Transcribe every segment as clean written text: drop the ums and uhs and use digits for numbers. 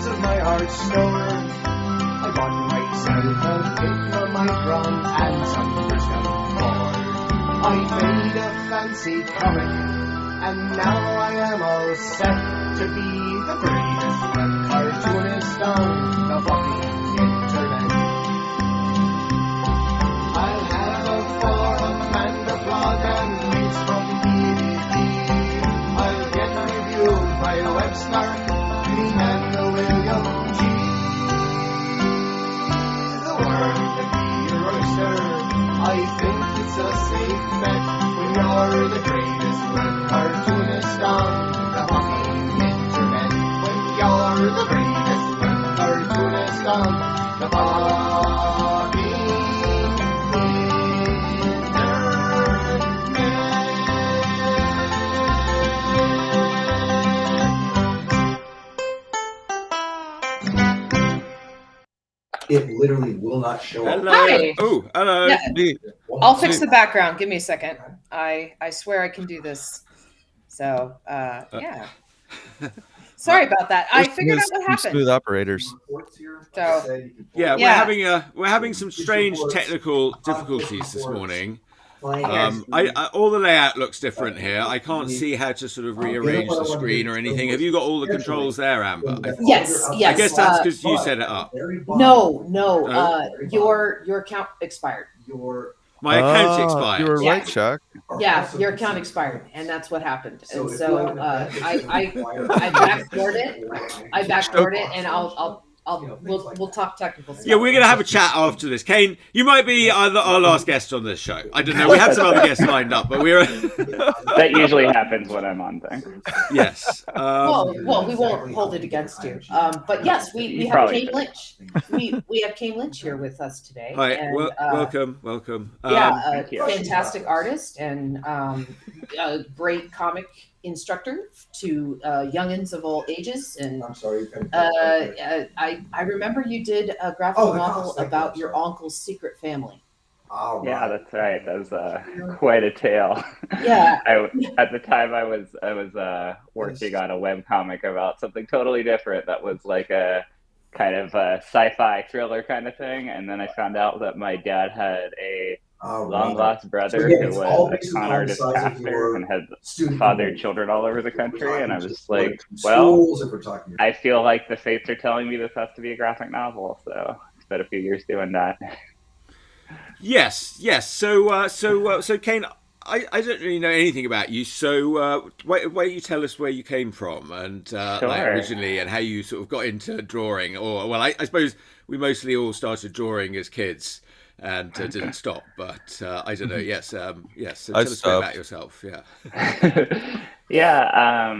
jewels of my heart's store. I bought myself a Piclomicron and some Bristol core. I made a fancy comic, and now I am all set to be the greatest web cartoonist on the fucking internet. I'll have a forum and a blog and links from PDP. I'll get reviewed by a web snark, me and the William G. The world can be a roaster. I think it's a safe bet when you're the greatest web cartoonist on the fucking internet. When you're the greatest web cartoonist on the fucking It literally will not show up. Hello. Hi. Oh, hello. Yeah. I'll fix the background. Give me a second. I swear I can do this. So, yeah. Sorry about that. I figured out what happened. Smooth operators. So, Yeah, Yeah. we're having some strange technical difficulties this morning. All the layout looks different here. I can't see how to sort of rearrange the screen or anything. Have you got all the controls there, Amber? yes. I guess that's because you set it up. No. Oh. Your account expired. My account expired. You were Yeah. right, Chuck. Yeah, your account expired, and that's what happened. And so I backdoored it. I backdoored it, and we'll talk technical stuff. Yeah, we're going to have a chat after this. Kane, you might be our last guest on this show. I don't know. We had some other guests lined up, but we're... That usually happens when I'm on things. Yes. Well, we won't hold it against you. But yes, we have Probably Kane Lynch. We have Kane Lynch here with us today. Hi, and, welcome. a you. fantastic artist and a great comic instructor to youngins of all ages. And I'm sorry. I remember you did a graphic novel about your uncle's secret family. All Yeah, right. that's right. That was quite a tale. Yeah. At the time, I was working on a web comic about something totally different. That was like a kind of a sci-fi thriller kind of thing. And then I found out that my dad had a long lost brother who was a con artist pastor and had fathered children all over the country. And I was just like, well, I feel like the fates are telling me this has to be a graphic novel. So I spent a few years doing that. Yes. So Kane, I don't really know anything about you. So why don't you tell us where you came from and Sure. like originally, and how you sort of got into drawing? Or well, I suppose we mostly all started drawing as kids and didn't stop. But I don't know. Yes. So tell us a bit about yourself. Yeah. Yeah.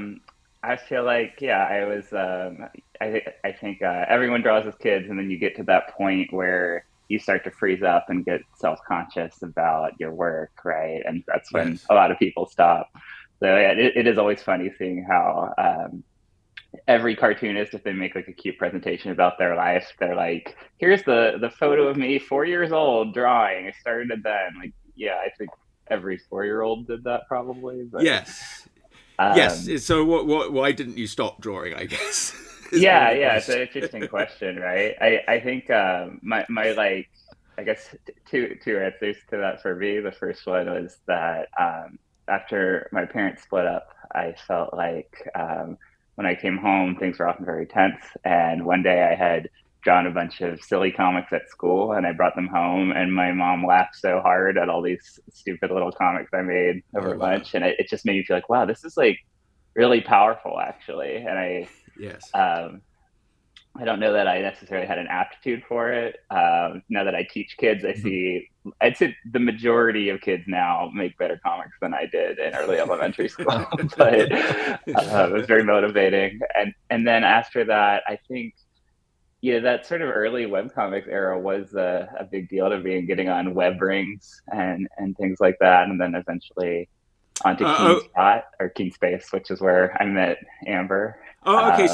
I feel like I was. I think everyone draws as kids, and then you get to that point where you start to freeze up and get self-conscious about your work, right? And that's when a lot of people stop. So it is always funny seeing how every cartoonist, if they make like a cute presentation about their life, they're like, here's the photo of me 4 years old drawing. I started then. Like, yeah, I think every 4-year-old did that probably. But, Yes. Yes. So why didn't you stop drawing, I guess? Yeah, it's an interesting question, right? I think my like, I guess two answers to that for me. The first one was that after my parents split up, I felt like when I came home, things were often very tense. And one day I had drawn a bunch of silly comics at school, and I brought them home, and my mom laughed so hard at all these stupid little comics I made over lunch, and it just made me feel like, wow, this is like really powerful, actually. And Yes. I don't know that I necessarily had an aptitude for it. Now that I teach kids, I'd say the majority of kids now make better comics than I did in early elementary school. But it was very motivating. And then after that, I think, that sort of early webcomics era was a big deal to me, and getting on web rings and things like that. And then eventually onto Keen Space, which is where I met Amber. Oh, okay.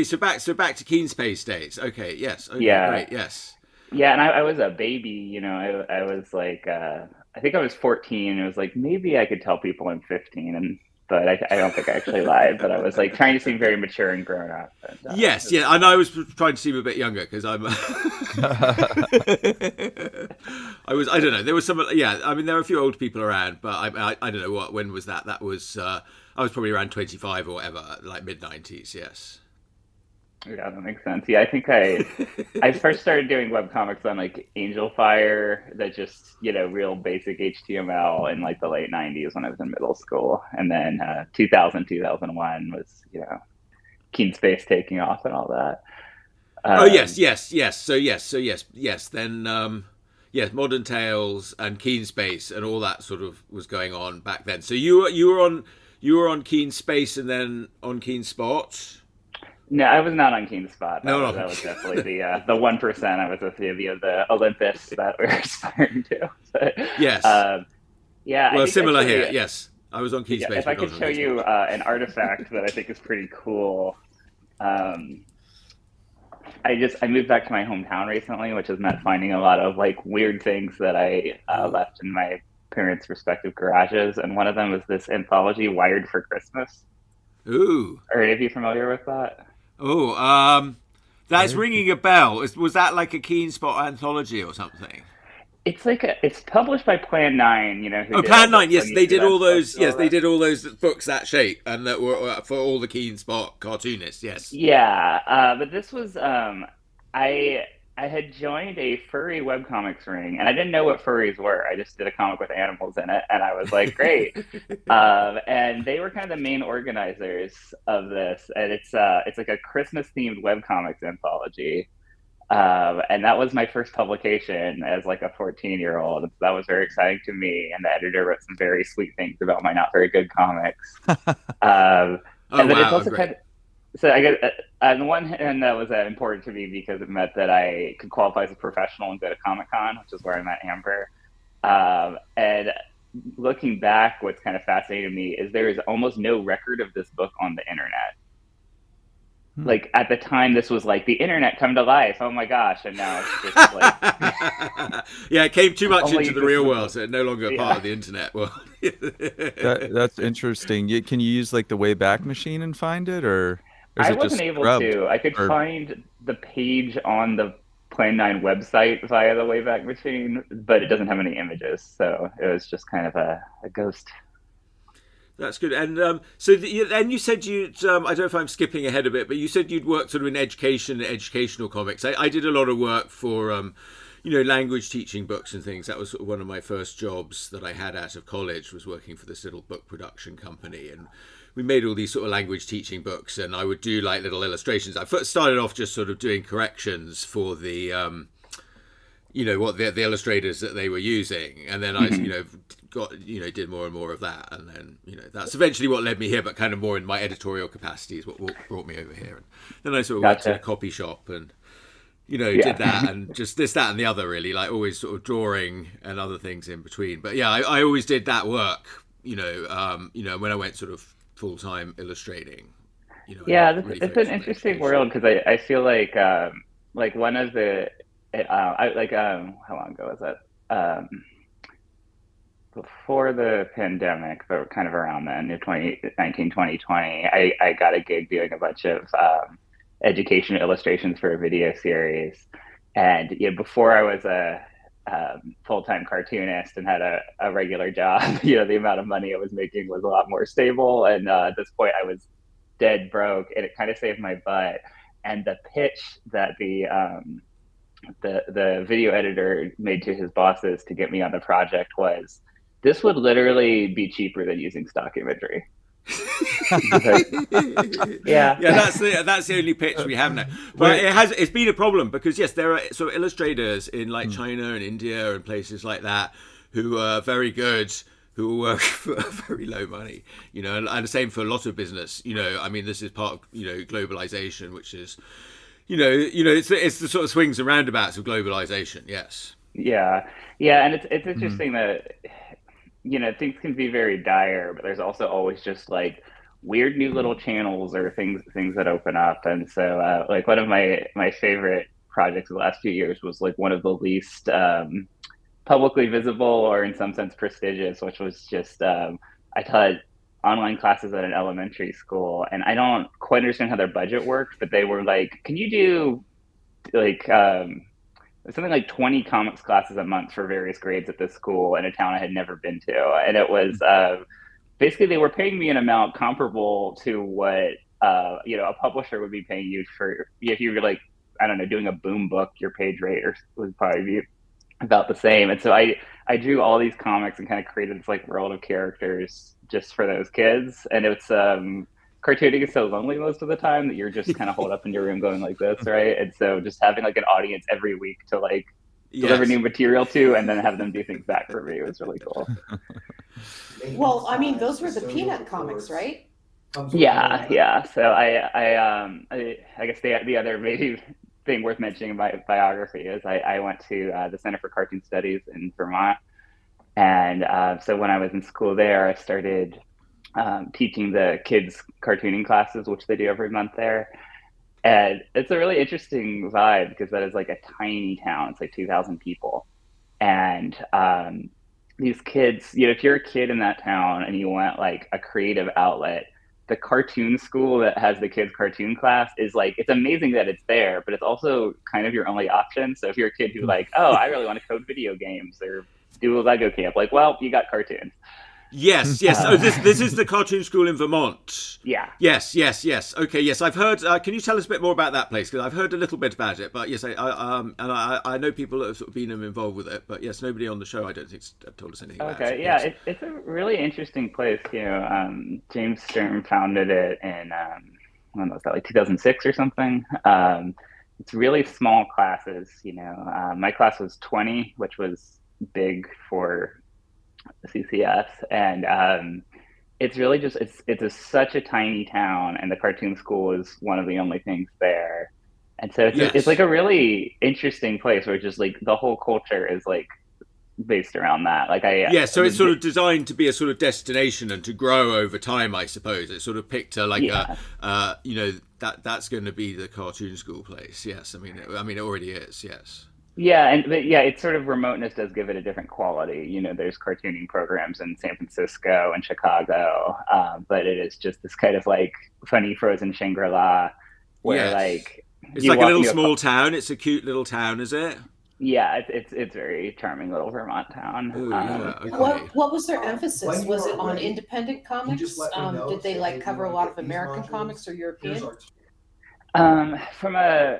So back to Keen Space days. Okay. Yes. Okay, yeah. Great. Yes. Yeah, and I was a baby. I was like, I think I was 14. It was like, maybe I could tell people I'm 15, and but I don't think I actually lied. But I was like trying to seem very mature and grown up. And, yes, yeah, and I was trying to seem a bit younger because I'm. I don't know. There was some. Yeah, I mean, there were a few old people around, but I don't know when was that. That was I was probably around 25 or whatever, like mid-90s. Yes. Yeah, that makes sense. Yeah, I think I first started doing webcomics on like Angel Fire, that just, real basic HTML in like the late 90s when I was in middle school. And then 2000, 2001 was, Keen Space taking off and all that. Oh, yes. So yes. Then, yes, Modern Tales and Keen Space and all that sort of was going on back then. So you were on Keen Space and then on Keen Spot. No, I was not on Keen Spot. That was No. definitely the 1%. I was with the Olympus that we're aspiring to. But, yes. Yeah. Well, similar here. Yes, I was on Keen Space. If I could show you an artifact that I think is pretty cool. I moved back to my hometown recently, which has meant finding a lot of like weird things that I left in my parents' respective garages, and one of them was this anthology, Wired for Christmas. Ooh. Are any of you familiar with that? Oh, that's ringing a bell. Was that like a Keen Spot anthology or something? It's published by Plan 9, Plan 9. Yes, they did all those. Yes, they did all those books that shape and that were for all the Keen Spot cartoonists. Yes. Yeah, but this was I had joined a furry webcomics ring, and I didn't know what furries were. I just did a comic with animals in it, and I was like, great. And they were kind of the main organizers of this, and it's like a Christmas themed webcomics anthology. And that was my first publication as like a 14-year-old. That was very exciting to me, and the editor wrote some very sweet things about my not very good comics. And then it's also kind of, so I guess on the one hand that was important to me because it meant that I could qualify as a professional and go to Comic-Con, which is where I met Amber. And looking back, what's kind of fascinating to me is there is almost no record of this book on the internet. Like at the time, this was like the internet come to life. Oh my gosh! And now it's just like yeah, it came too much into the real world, so it's no longer a part of the internet. Well, that's interesting. Can you use like the Wayback Machine and find it, or I wasn't able to. I could find the page on the Plan 9 website via the Wayback Machine, but it doesn't have any images, so it was just kind of a ghost. That's good. And so then you said you'd, I don't know if I'm skipping ahead a bit, but you said you'd worked sort of in educational comics. I did a lot of work for, language teaching books and things. That was sort of one of my first jobs that I had out of college, was working for this little book production company. And we made all these sort of language teaching books, and I would do like little illustrations. I first started off just sort of doing corrections for the, the illustrators that they were using. And then I, did more and more of that. And then, that's eventually what led me here, but kind of more in my editorial capacity is what brought me over here. And then I sort of went to a copy shop and, did that and just this, that, and the other, really, like always sort of drawing and other things in between. But yeah, I always did that work, when I went sort of full-time illustrating. It's an interesting world because I feel like one of the, how long ago was that? Before the pandemic, but kind of around then, 2019, 2020, I got a gig doing a bunch of education illustrations for a video series. And before I was a full-time cartoonist and had a regular job, the amount of money I was making was a lot more stable. And at this point, I was dead broke, and it kind of saved my butt. And the pitch that the video editor made to his bosses to get me on the project was, this would literally be cheaper than using stock imagery. Yeah, that's the only pitch we have now. But it's been a problem because yes, there are sort of illustrators in like China and India and places like that who are very good, who work for very low money, and the same for a lot of business. I mean, this is part of globalization, which is it's the sort of swings and roundabouts of globalization. Yes. Yeah, and it's interesting that things can be very dire, but there's also always just like weird new little channels or things that open up. And so like one of my favorite projects of the last few years was like one of the least publicly visible or in some sense prestigious, which was just I taught online classes at an elementary school, and I don't quite understand how their budget worked, but they were like, can you do like something like 20 comics classes a month for various grades at this school in a town I had never been to? And it was basically they were paying me an amount comparable to what a publisher would be paying you for if you were like, I don't know, doing a boom book. Your page rate would probably be about the same. And so I drew all these comics and kind of created this like world of characters just for those kids. And it's cartooning is so lonely most of the time that you're just kind of holed up in your room going like this, right? And so just having like an audience every week to like deliver new material to, and then have them do things back for me was really cool. Well, I mean, those were the Peanut comics, right? Yeah. So I guess the other maybe thing worth mentioning in my biography is I went to the Center for Cartoon Studies in Vermont, and so when I was in school there, I started teaching the kids cartooning classes, which they do every month there. And it's a really interesting vibe because that is like a tiny town. It's like 2,000 people, and these kids, if you're a kid in that town and you want like a creative outlet, the cartoon school that has the kids cartoon class is like, it's amazing that it's there, but it's also kind of your only option. So if you're a kid who like, oh, I really want to code video games or do a Lego camp, like, well, you got cartoons. Yes. Oh, this is the cartoon school in Vermont. Yeah. Yes. Okay. Yes, I've heard. Can you tell us a bit more about that place? Because I've heard a little bit about it, but yes, I know people that have sort of been involved with it, but yes, nobody on the show I don't think told us anything about it. Okay. Yeah, it's a really interesting place. James Sturm founded it in I don't know, was that like 2006 or something? It's really small classes. My class was 20, which was big for CCS, and it's really just such a tiny town, and the cartoon school is one of the only things there, and so it's like a really interesting place where just like the whole culture is like based around that. So it's sort of designed to be a sort of destination and to grow over time, I suppose. It's sort of picked that's going to be the cartoon school place. Yes, I mean it already is. Yes. Yeah, it's sort of remoteness does give it a different quality. There's cartooning programs in San Francisco and Chicago, but it is just this kind of like funny frozen Shangri-La where like it's like a little small town. It's a cute little town, is it? Yeah, it's very charming little Vermont town. Ooh, okay. What was their emphasis? Was it on independent comics? Did they like cover a lot of American comics or European? From a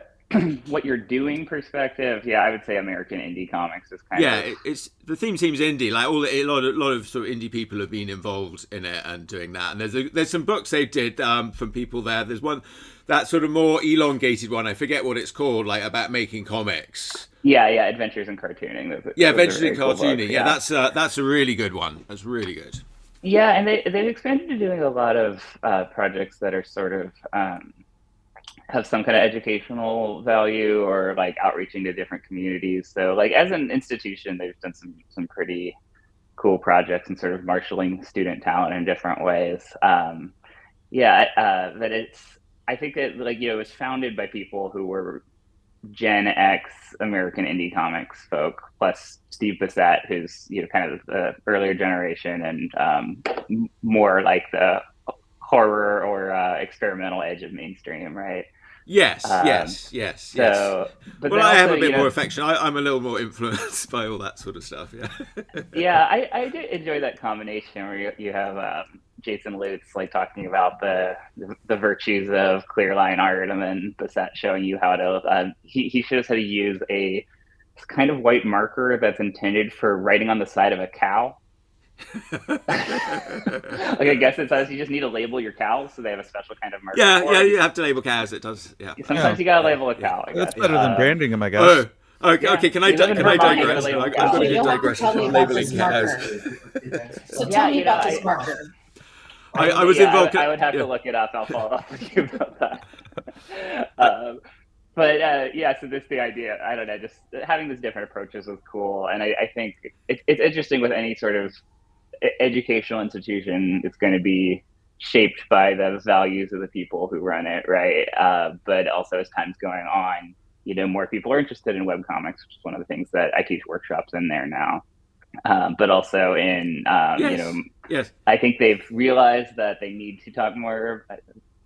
what you're doing perspective, I would say American indie comics is kind of it's the theme seems indie, like a lot of sort of indie people have been involved in it and doing that, and there's some books they did from people there. There's one that sort of more elongated one, I forget what it's called, like about making comics. Adventures in Cartooning. Adventures in Cartooning. Cool, that's a really good one. That's really good. Yeah, and they've expanded to doing a lot of projects that are sort of have some kind of educational value or like outreaching to different communities. So like as an institution, they've done some pretty cool projects and sort of marshaling student talent in different ways. But I think that like, it was founded by people who were Gen X American indie comics folk, plus Steve Bissett, who's, kind of the earlier generation and more like the horror or experimental edge of mainstream, right? Yes. So, but well, I have a bit more affection. I'm a little more influenced by all that sort of stuff. Yeah. I did enjoy that combination where you have Jason Lutz like talking about the virtues of clear line art, and then Bissett showing you how to. He shows us how to use a kind of white marker that's intended for writing on the side of a cow. Like I guess it says you just need to label your cows, so they have a special kind of marker. You have to label cows. It does. Yeah. Sometimes you gotta label a cow. That's better than branding them, I guess. Okay. Can I digress? I've got to digress from labeling cows. So tell me about this marker. I was involved. I would have to look it up. I'll follow up with you about that. So the idea, I don't know, just having these different approaches was cool. And I think it's interesting with any sort of educational institution. It's going to be shaped by the values of the people who run it, right? But also as time's going on, more people are interested in webcomics, which is one of the things that I teach workshops in there now. but also in, Yes. I think they've realized that they need to talk more.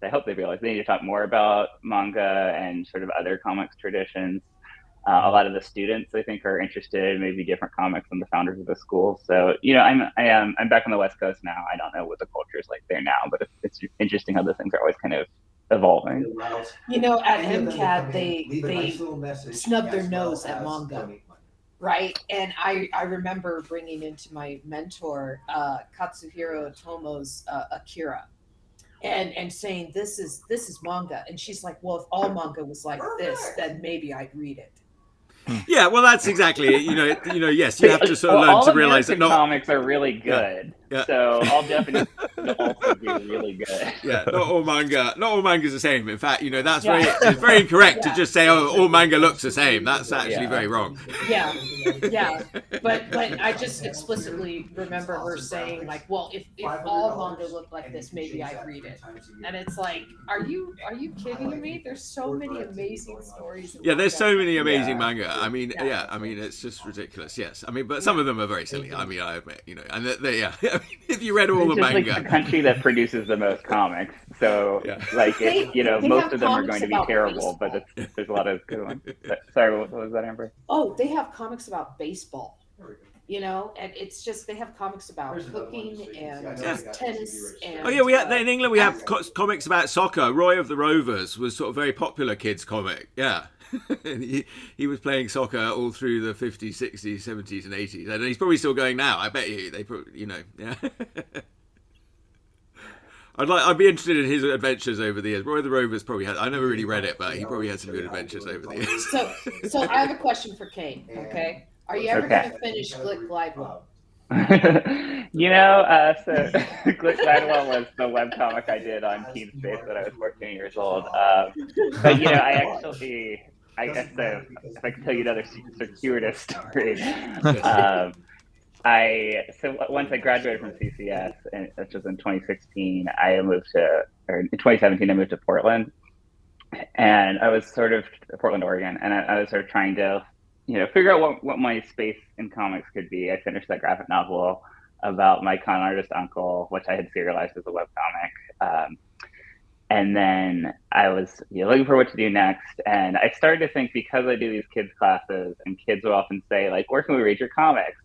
I hope they realize they need to talk more about manga and sort of other comics traditions. A lot of the students, I think, are interested in maybe different comics than the founders of the school. So, I'm back on the West Coast now. I don't know what the culture is like there now, but it's interesting how those things are always kind of evolving. At MCAD, they snub their nose at manga, right? And I remember bringing into my mentor, Katsuhiro Otomo's Akira, and saying, this is manga. And she's like, well, if all manga was like this, then maybe I'd read it. Yeah, well, that's exactly it. Yes, you have to sort of learn to realize that not comics are really good. Yeah. So all Japanese will also be really good. Yeah, not all manga is the same. In fact, that's it's very incorrect to just say, all manga looks the same. That's actually very wrong. Yeah. But I just explicitly remember her saying, like, well, if all manga looked like this, maybe I'd read it. And it's like, are you kidding me? There's so many amazing stories. Yeah, there's so many amazing manga. I mean, it's just ridiculous. Yes, I mean, but some of them are very silly. I mean, I admit, and if you read all the manga, like the country that produces the most comics. So, most of them are going to be terrible, but there's a lot of good ones. Sorry, what was that, Amber? Oh, they have comics about baseball. And it's just, they have comics about cooking and tennis. And we have in England we have comics about soccer. Roy of the Rovers was sort of very popular kids comic. Yeah. And he was playing soccer all through the 50s, 60s, 70s, and 80s, and he's probably still going now. I bet you they probably, yeah. I'd be interested in his adventures over the years. Roy the Rovers probably had. I never really read it, but he probably had some good adventures over the years. So I have a question for Kane. Okay, are you ever going to finish Glick Glidewell? So Glick Glidewell was the webcomic I did on Team Space when I was 14 years old. But I guess if I could tell you another circuitous story. Once I graduated from CCS, which was in 2016, in 2017 I moved to Portland, and I was sort of Portland, Oregon, and I was sort of trying to, figure out what my space in comics could be. I finished that graphic novel about my con artist uncle, which I had serialized as a webcomic. And then I was looking for what to do next. And I started to think, because I do these kids classes and kids will often say, like, where can we read your comics?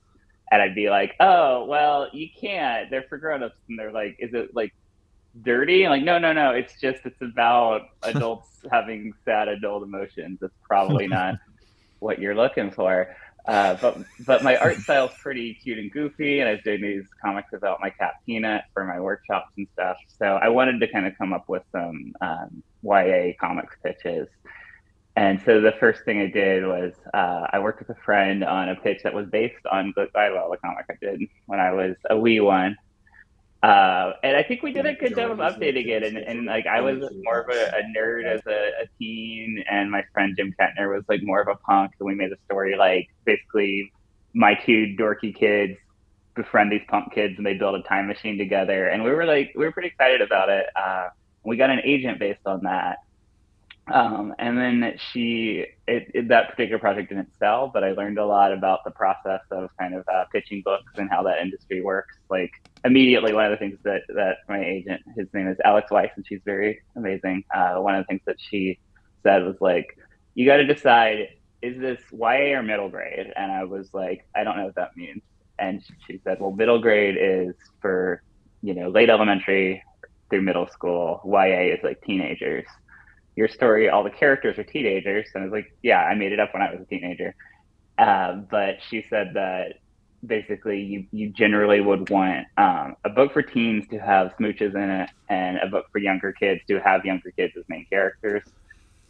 And I'd be like, oh, well, you can't. They're for grown-ups. And they're like, is it like dirty? I'm like, no. It's about adults having sad adult emotions. It's probably not what you're looking for. But my art style is pretty cute and goofy, and I was doing these comics about my cat Peanut for my workshops and stuff. So I wanted to kind of come up with some YA comics pitches. And so the first thing I did was I worked with a friend on a pitch that was based on Glick Glidewell, the comic I did when I was a wee one. And I think we did a good job of updating it. And like, I was more of a nerd as a teen, and my friend Jim Kettner was like more of a punk. And we made the story like basically my two dorky kids befriend these punk kids, and they build a time machine together. And we were pretty excited about it. We got an agent based on that. And then that particular project didn't sell, but I learned a lot about the process of kind of pitching books and how that industry works. Like, immediately, one of the things that my agent, his name is Alex Weiss, and she's very amazing. One of the things that she said was like, you got to decide, is this YA or middle grade? And I was like, I don't know what that means. And she said, well, middle grade is for, late elementary through middle school. YA is like teenagers. Your story, all the characters are teenagers. And I was like, yeah, I made it up when I was a teenager. But she said that basically you generally would want a book for teens to have smooches in it, and a book for younger kids to have younger kids as main characters.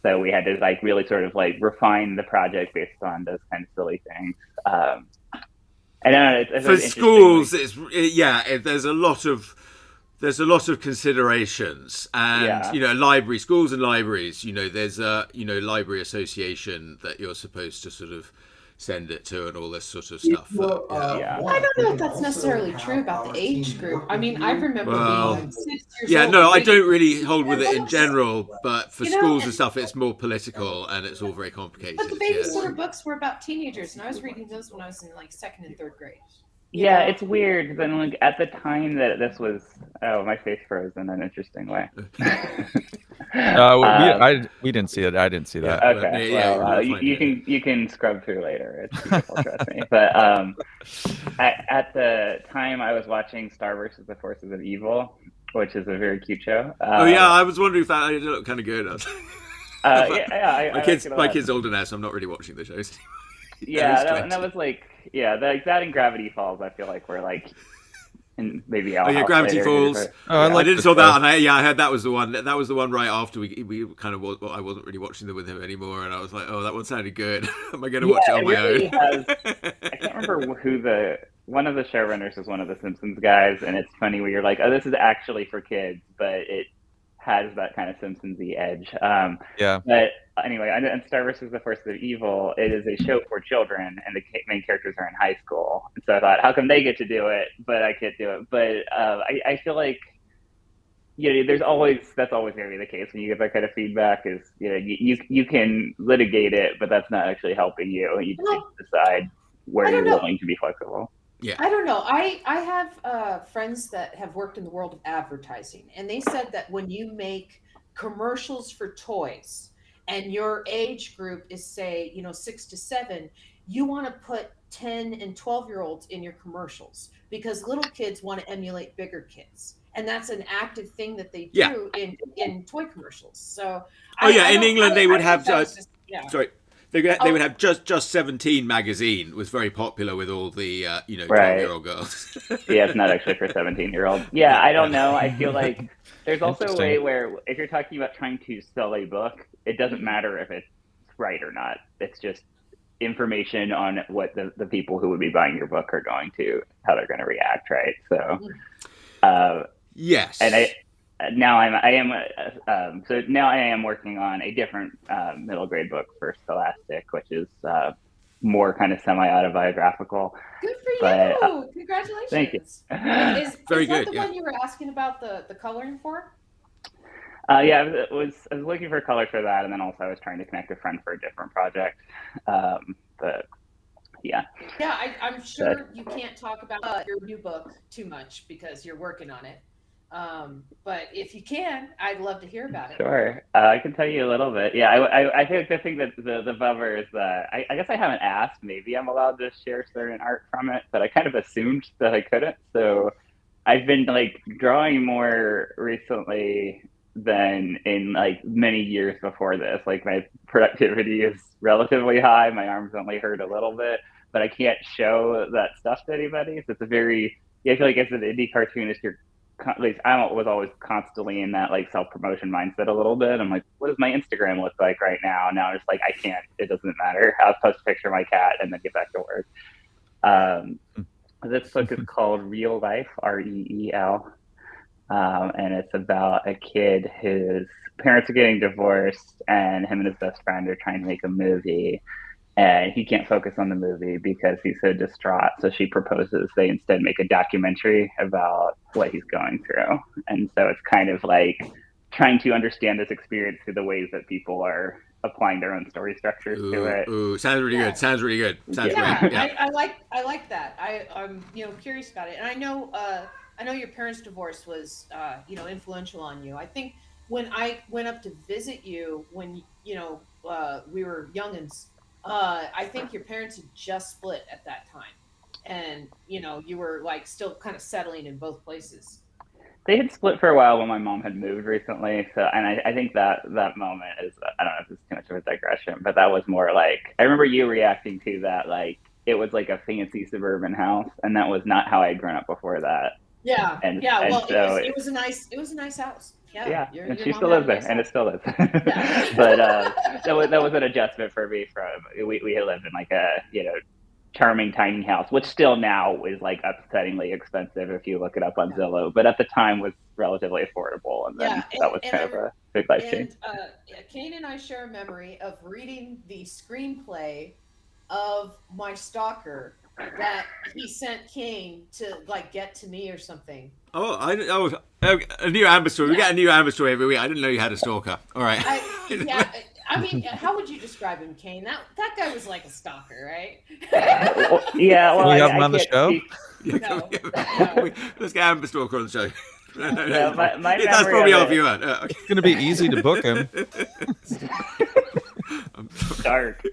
So we had to like really sort of like refine the project based on those kind of silly things. And for schools, there's a lot of considerations, and schools and libraries, there's a library association that you're supposed to sort of send it to and all this sort of stuff. I don't know if that's necessarily true about the age group. I mean, I remember being 6 years old. I don't really hold with it in general, but for schools and stuff, it's more political and it's all very complicated. But the babysitter books were about teenagers, and I was reading those when I was in like second and third grade. Yeah, it's weird. Then, like at the time that this was, oh, my face froze in an interesting way. We didn't see it. I didn't see that. Okay, well, you can scrub through later. It's beautiful, trust me. But at the time, I was watching Star vs. the Forces of Evil, which is a very cute show. I was wondering if that looked kind of good. My kid's older now, so I'm not really watching the shows. Yeah, that was like, that and Gravity Falls. I feel like we're like, and maybe Gravity Falls. I didn't saw that, and I heard that was the one. That was the one right after we kind of. I wasn't really watching them with him anymore, and I was like, oh, that one sounded good. Am I going to watch it on my own? I can't remember who one of the showrunners is one of the Simpsons guys, and it's funny where you're like, oh, this is actually for kids, but it has that kind of Simpsons-y edge. But anyway, and Star vs. the Forces of Evil, it is a show for children, and the main characters are in high school. And so I thought, how come they get to do it, but I can't do it? But I feel like, that's always going to be the case when you get that kind of feedback. Is you can litigate it, but that's not actually helping you. You just need to decide where you're willing to be flexible. Yeah. I don't know. I have friends that have worked in the world of advertising, and they said that when you make commercials for toys and your age group is, say, 6 to 7, you want to put 10 and 12-year-olds in your commercials because little kids want to emulate bigger kids. And that's an active thing that they do in toy commercials. So in England they would have sorry. They would have just 17 magazine was very popular with all the 12-year-old girls. Yeah, it's not actually for 17-year-olds. Yeah, I don't know. I feel like there's also a way where if you're talking about trying to sell a book, it doesn't matter if it's right or not. It's just information on what the people who would be buying your book are how they're going to react, right? So, yes. And now I am working on a different middle grade book for Scholastic, which is more kind of semi-autobiographical. Good for you! Congratulations! Thank you. Is that the one you were asking about the coloring for? I was looking for color for that, and then also I was trying to connect a friend for a different project. But yeah. Yeah, I'm sure you can't talk about your new book too much because you're working on it. But if you can, I'd love to hear about it. Sure. I can tell you a little bit. Yeah, I think the thing that the bummer is that I guess I haven't asked. Maybe I'm allowed to share certain art from it, but I kind of assumed that I couldn't. So I've been like drawing more recently than in like many years before this. Like my productivity is relatively high. My arms only hurt a little bit, but I can't show that stuff to anybody. So it's I feel like as an indie cartoonist, at least I was always constantly in that like self-promotion mindset a little bit. I'm like, what does my Instagram look like right now? Now it's like, I can't, it doesn't matter. I'll post a picture of my cat and then get back to work. This book is called Real Life, REEL. And it's about a kid whose parents are getting divorced and him and his best friend are trying to make a movie. And he can't focus on the movie because he's so distraught. So she proposes they instead make a documentary about what he's going through. And so it's kind of like trying to understand this experience through the ways that people are applying their own story structures to it. Ooh, sounds really good. Sounds really good. Sounds great. Yeah. I like that. I'm curious about it. And I know your parents' divorce was influential on you. I think when I went up to visit you when we were youngins, I think your parents had just split at that time, and you were like still kind of settling in both places. They had split for a while when my mom had moved recently. So, and I think that moment is, I don't know if it's too much of a digression, but that was more like, I remember you reacting to that, like it was like a fancy suburban house, and that was not how I had grown up before that. Yeah. And so it was a nice house. Yeah. And she still lives there, and it still is. Yeah. But that was an adjustment for me. We had lived in like a charming tiny house, which still now is like upsettingly expensive if you look it up on Zillow, but at the time was relatively affordable, and then that was kind of a big life change. Kane and I share a memory of reading the screenplay of My Stalker that he sent Kane to like get to me or something. A new Amber story. We get a new Amber story every week. I didn't know you had a stalker. All right. I mean, how would you describe him, Kane? That guy was like a stalker, right? Yeah, well, Can we have I him on the can't show? speak. No. Let's get Amber Stalker on the show. No, my That's memory probably of our it- viewer. It's going to be easy to book him. Dark.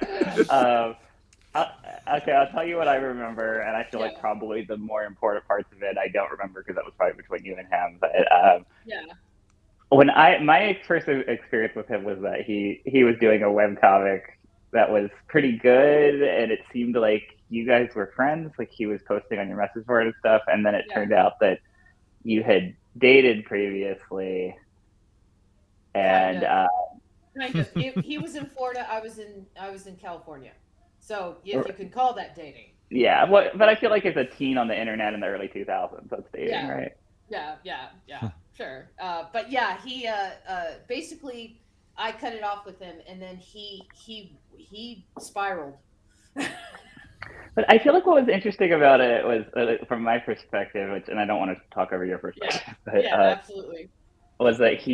Okay, I'll tell you what I remember, and I feel like probably the more important parts of it I don't remember because that was probably between you and him. But when my first experience with him was that he was doing a webcomic that was pretty good, and it seemed like you guys were friends. Like he was posting on your message board and stuff, and then it turned out that you had dated previously, and kind of. He was in Florida. I was in California. So if you can call that dating. Yeah, but I feel like as a teen on the internet in the early 2000s, that's dating, right? Yeah, sure. But yeah, he basically I cut it off with him, and then he spiraled. But I feel like what was interesting about it was, from my perspective, and I don't want to talk over your perspective, but absolutely, was that it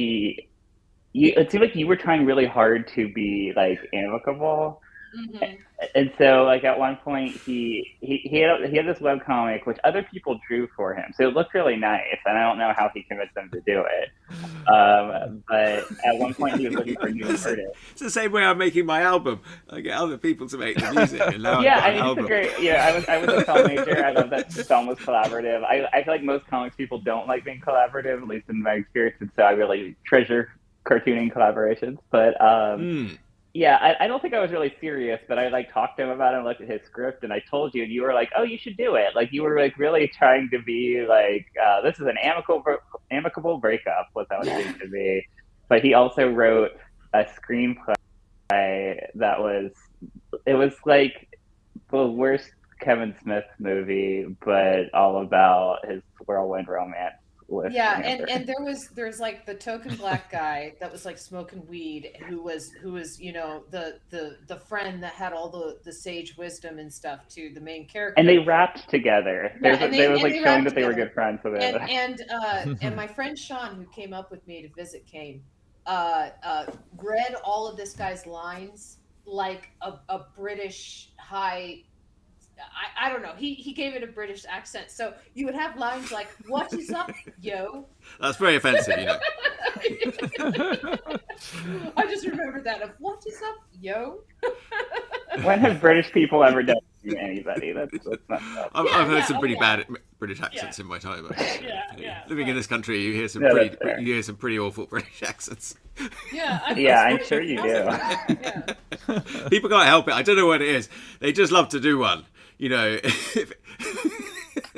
seemed like you were trying really hard to be like amicable. Mm-hmm. And so, like at one point, he had this webcomic which other people drew for him, so it looked really nice. And I don't know how he convinced them to do it, but at one point he was looking for new artists. It's the same way I'm making my album. I get other people to make the music, and now it's a great. Yeah, I was a film major. I love that film was collaborative. I feel like most comics people don't like being collaborative, at least in my experience, and so I really treasure cartooning collaborations. But yeah, I don't think I was really serious, but I like talked to him about it and looked at his script, and I told you, and you were like, "Oh, you should do it." Like you were like really trying to be like, "This is an amicable breakup," was how it seemed to be. But he also wrote a screenplay that was like the worst Kevin Smith movie, but all about his whirlwind romance. And there's like the token black guy that was like smoking weed who was the friend that had all the sage wisdom and stuff to the main character, and they rapped together. They was like showing that they were good friends. So and my friend Sean, who came up with me to visit Kane, read all of this guy's lines like a British high. I don't know. He gave it a British accent. So you would have lines like, "What is up, yo?" That's very offensive, you know. I just remember that of "What is up, yo?" When have British people ever done to anybody? That's not tough. I've heard some pretty bad British accents in my time. Living in this country, you hear some pretty awful British accents. I'm sure you do. People can't help it. I don't know what it is. They just love to do one. You know.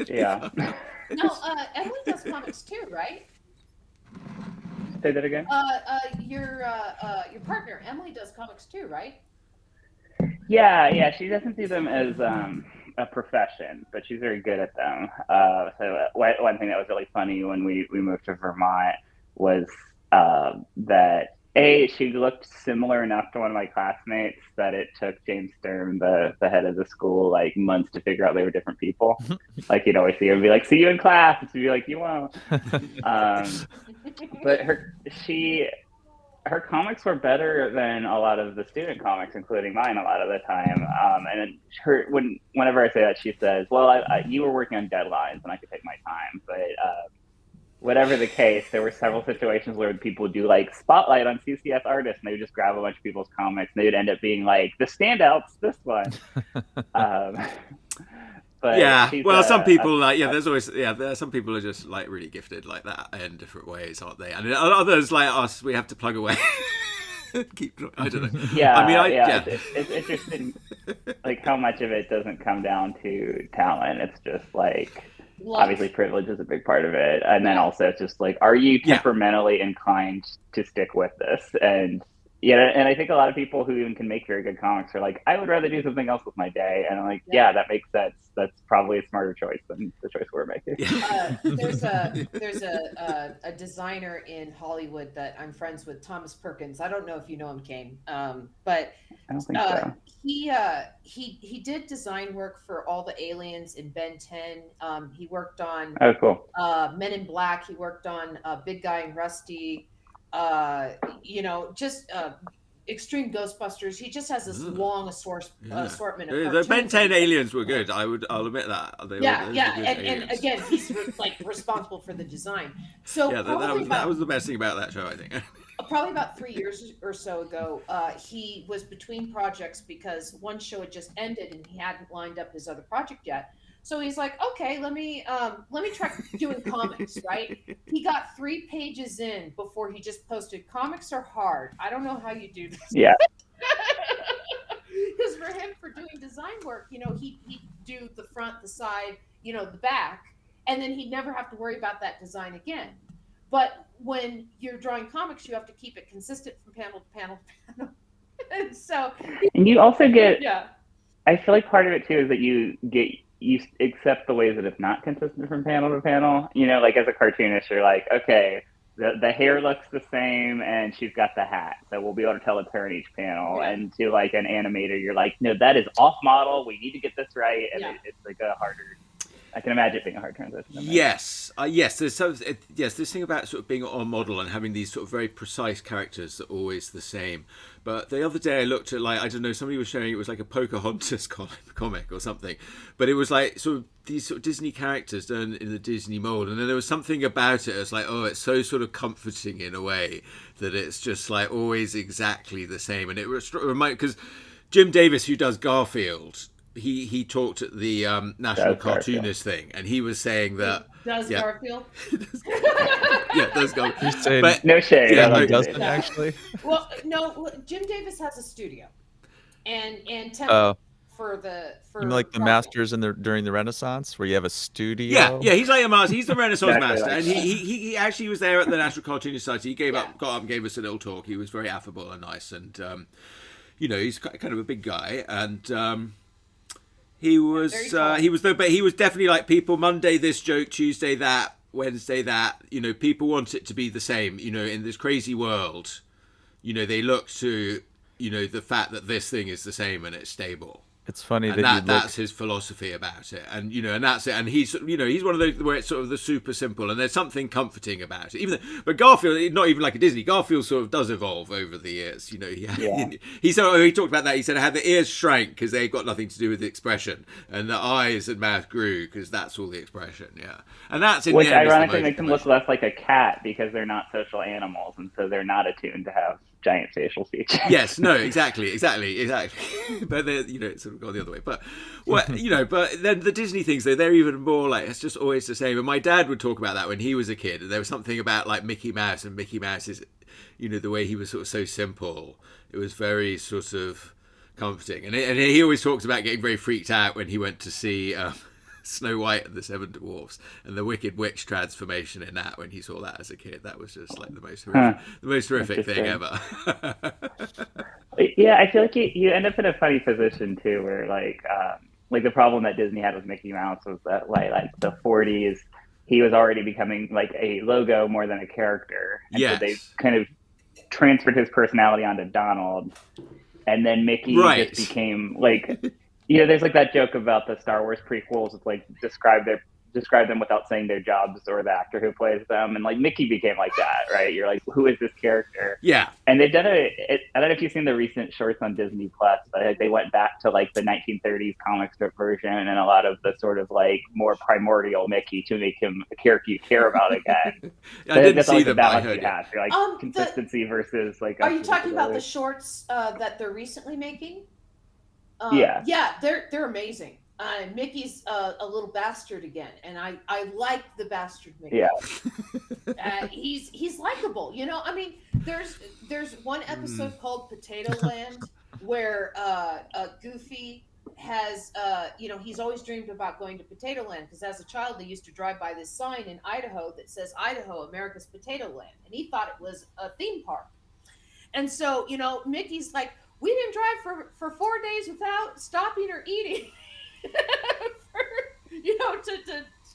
Yeah. No, Emily does comics too, right? Say that again. Your partner Emily does comics too, right? Yeah. She doesn't do them as a profession, but she's very good at them. So one thing that was really funny when we moved to Vermont was that she looked similar enough to one of my classmates that it took James Sturm, the head of the school, like months to figure out they were different people. Like you'd always see her and be like, "See you in class," and she'd be like, "You won't." But her comics were better than a lot of the student comics, including mine, a lot of the time. And whenever I say that, she says, "Well, you were working on deadlines, and I could take my time." But whatever the case, there were several situations where people would do like spotlight on CCS artists, and they would just grab a bunch of people's comics, and they would end up being like the standouts. This one. But some people some people are just like really gifted like that in different ways, aren't they? And others like us, we have to plug away. I don't know. It's interesting, like how much of it doesn't come down to talent. It's just like obviously privilege is a big part of it, and then also it's just like, are you temperamentally inclined to stick with this? And and I think a lot of people who even can make very good comics are like, I would rather do something else with my day, and I'm like, that makes sense. That's probably a smarter choice than the choice we're making. There's a designer in Hollywood that I'm friends with, Thomas Perkins. I don't know if you know him, Kane, but I don't think so. He did design work for all the aliens in Ben 10. He worked on Men in Black. He worked on Big Guy and Rusty. Extreme Ghostbusters. He just has this long assortment of The cartoons. Ben 10 aliens were good. I'll admit that. And again, he's responsible for the design. So yeah, that was the best thing about that show, I think. Probably about 3 years or so ago, he was between projects because one show had just ended and he hadn't lined up his other project yet. So he's like, okay, let me try doing comics, right? He got 3 pages in before he just posted, "Comics are hard. I don't know how you do this." Yeah. Because for him, for doing design work, he'd do the front, the side, the back, and then he'd never have to worry about that design again. But when you're drawing comics, you have to keep it consistent from panel to panel to panel. And you also get, yeah. I feel like part of it too is that you accept the ways that it's not consistent from panel to panel. Like as a cartoonist, you're like, okay, the hair looks the same and she's got the hat, so we'll be able to tell it's her in each panel. Yeah. And to like an animator, you're like, no, that is off model. We need to get this right. And it's like a harder. I can imagine it being a hard transition. Yes. There's this thing about sort of being on model and having these sort of very precise characters that are always the same. But the other day I looked at, like, I don't know, somebody was showing it was like a Pocahontas comic or something. But it was like sort of these sort of Disney characters done in the Disney mold. And then there was something about it. It's like, oh, it's so sort of comforting in a way that it's just like always exactly the same. And it reminded, because Jim Davis, who does Garfield, he talked at the National Cartoonist thing, and he was saying that Garfield. Does Garfield. He's saying, but no shade. Yeah, he doesn't actually. Well, no. Jim Davis has a studio, and for you mean like the masters during the Renaissance, where you have a studio. Yeah. He's like a master. He's the Renaissance master, and he actually was there at the National Cartoonist Society. He got up and gave us a little talk. He was very affable and nice, and he's kind of a big guy, and. He was definitely like, people Monday this joke, Tuesday that, Wednesday that, people want it to be the same, in this crazy world, they look to, the fact that this thing is the same and it's stable. It's funny and that's his philosophy about it, and and that's it. And he's he's one of those where it's sort of the super simple, and there's something comforting about it. But Garfield, not even like a Disney. Garfield sort of does evolve over the years. He talked about that. He said how the ears shrank because they've got nothing to do with the expression, and the eyes and mouth grew because that's all the expression. Yeah, and that's which ironically makes them look less like a cat because they're not social animals, and so they're not attuned to have giant facial features. Yes, no, exactly. But it's sort of gone the other way. But but then the Disney things, they're even more like, it's just always the same. And my dad would talk about that when he was a kid. And there was something about like Mickey Mouse, and Mickey Mouse is, the way he was sort of so simple. It was very sort of comforting. And he always talks about getting very freaked out when he went to see Snow White and the Seven Dwarfs, and the Wicked Witch transformation in that, when he saw that as a kid. That was just like the most horrific thing ever. Yeah, I feel like you end up in a funny position too, where like the problem that Disney had with Mickey Mouse was that like the 40s, he was already becoming like a logo more than a character. And so they kind of transferred his personality onto Donald, and then Mickey just became like. There's like that joke about the Star Wars prequels. It's like describe them without saying their jobs or the actor who plays them. And like Mickey became like that, right? You're like, who is this character? Yeah. And they've done I don't know if you've seen the recent shorts on Disney Plus, but they went back to like the 1930s comic strip version and a lot of the sort of like more primordial Mickey to make him a character you care about again. I didn't see them. I heard it. You're like consistency versus like. Are you talking about the shorts that they're recently making? Yeah, they're amazing. Mickey's a little bastard again, and I like the bastard Mickey. Yeah, he's likable. I mean, there's one episode called Potato Land where Goofy has he's always dreamed about going to Potato Land because as a child they used to drive by this sign in Idaho that says Idaho, America's Potato Land, and he thought it was a theme park. And so Mickey's like, we didn't drive for 4 days without stopping or eating,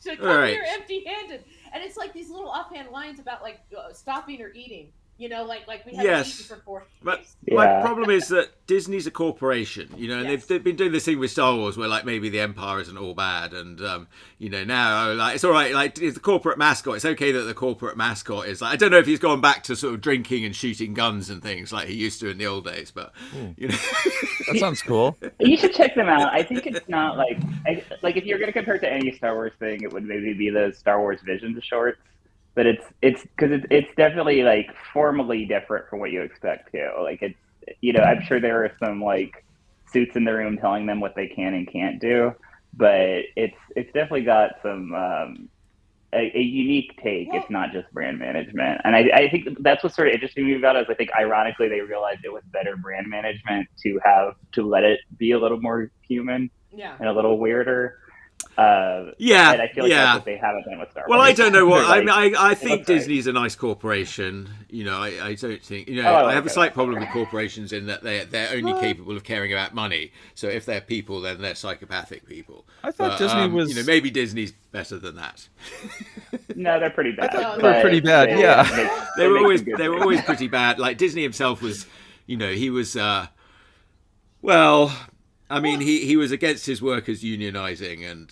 to come here empty-handed. And it's like these little offhand lines about like stopping or eating. You know, like we haven't eaten for 4 days. But my problem is that Disney's a corporation, you know, and they've been doing this thing with Star Wars where, like, maybe the Empire isn't all bad, and you know, now like it's all right, like it's the corporate mascot. It's okay that the corporate mascot is like, I don't know if he's gone back to sort of drinking and shooting guns and things like he used to in the old days, but you know, that sounds cool. You should check them out. I think it's not like if you're going to compare it to any Star Wars thing, it would maybe be the Star Wars Visions shorts. But it's because it's definitely like formally different from what you expect too. Like it's, you know, I'm sure there are some like suits in the room telling them what they can and can't do, but it's definitely got some a unique take. It's not just brand management, and I think that's what's sort of interesting me about it. Is I think ironically they realized it was better brand management to let it be a little more human and a little weirder. And I feel like that's what they haven't done with Star Wars. Well, I don't know what like, I think Disney's a nice corporation. You know, I don't think, you know, I have a slight problem with corporations in that they're only capable of caring about money. So if they're people, then they're psychopathic people. I thought Disney was, you know, maybe Disney's better than that. No, they're pretty bad. I thought they were pretty bad. They were always pretty bad. Like Disney himself was, you know, he was I mean, he was against his workers unionizing and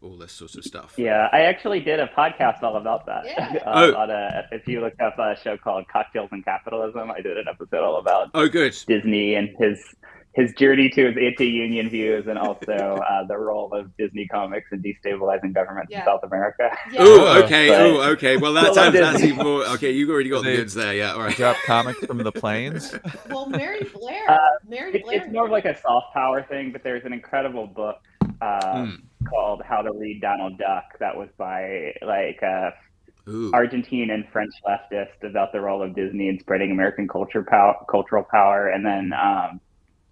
all this sort of stuff. Yeah, I actually did a podcast all about that. Yeah. If you look up a show called Cocktails and Capitalism, I did an episode all about good Disney and his journey to his anti-union views, and also the role of Disney Comics in destabilizing governments in South America. Yeah. Okay. Well, that's even more. Okay, you've already got the goods there. Yeah, all right. Drop comics from the planes. Well, Mary Blair. It's more of like a soft power thing, but there's an incredible book called How to Read Donald Duck that was by like Argentine and French leftists about the role of Disney in spreading American cultural power, and then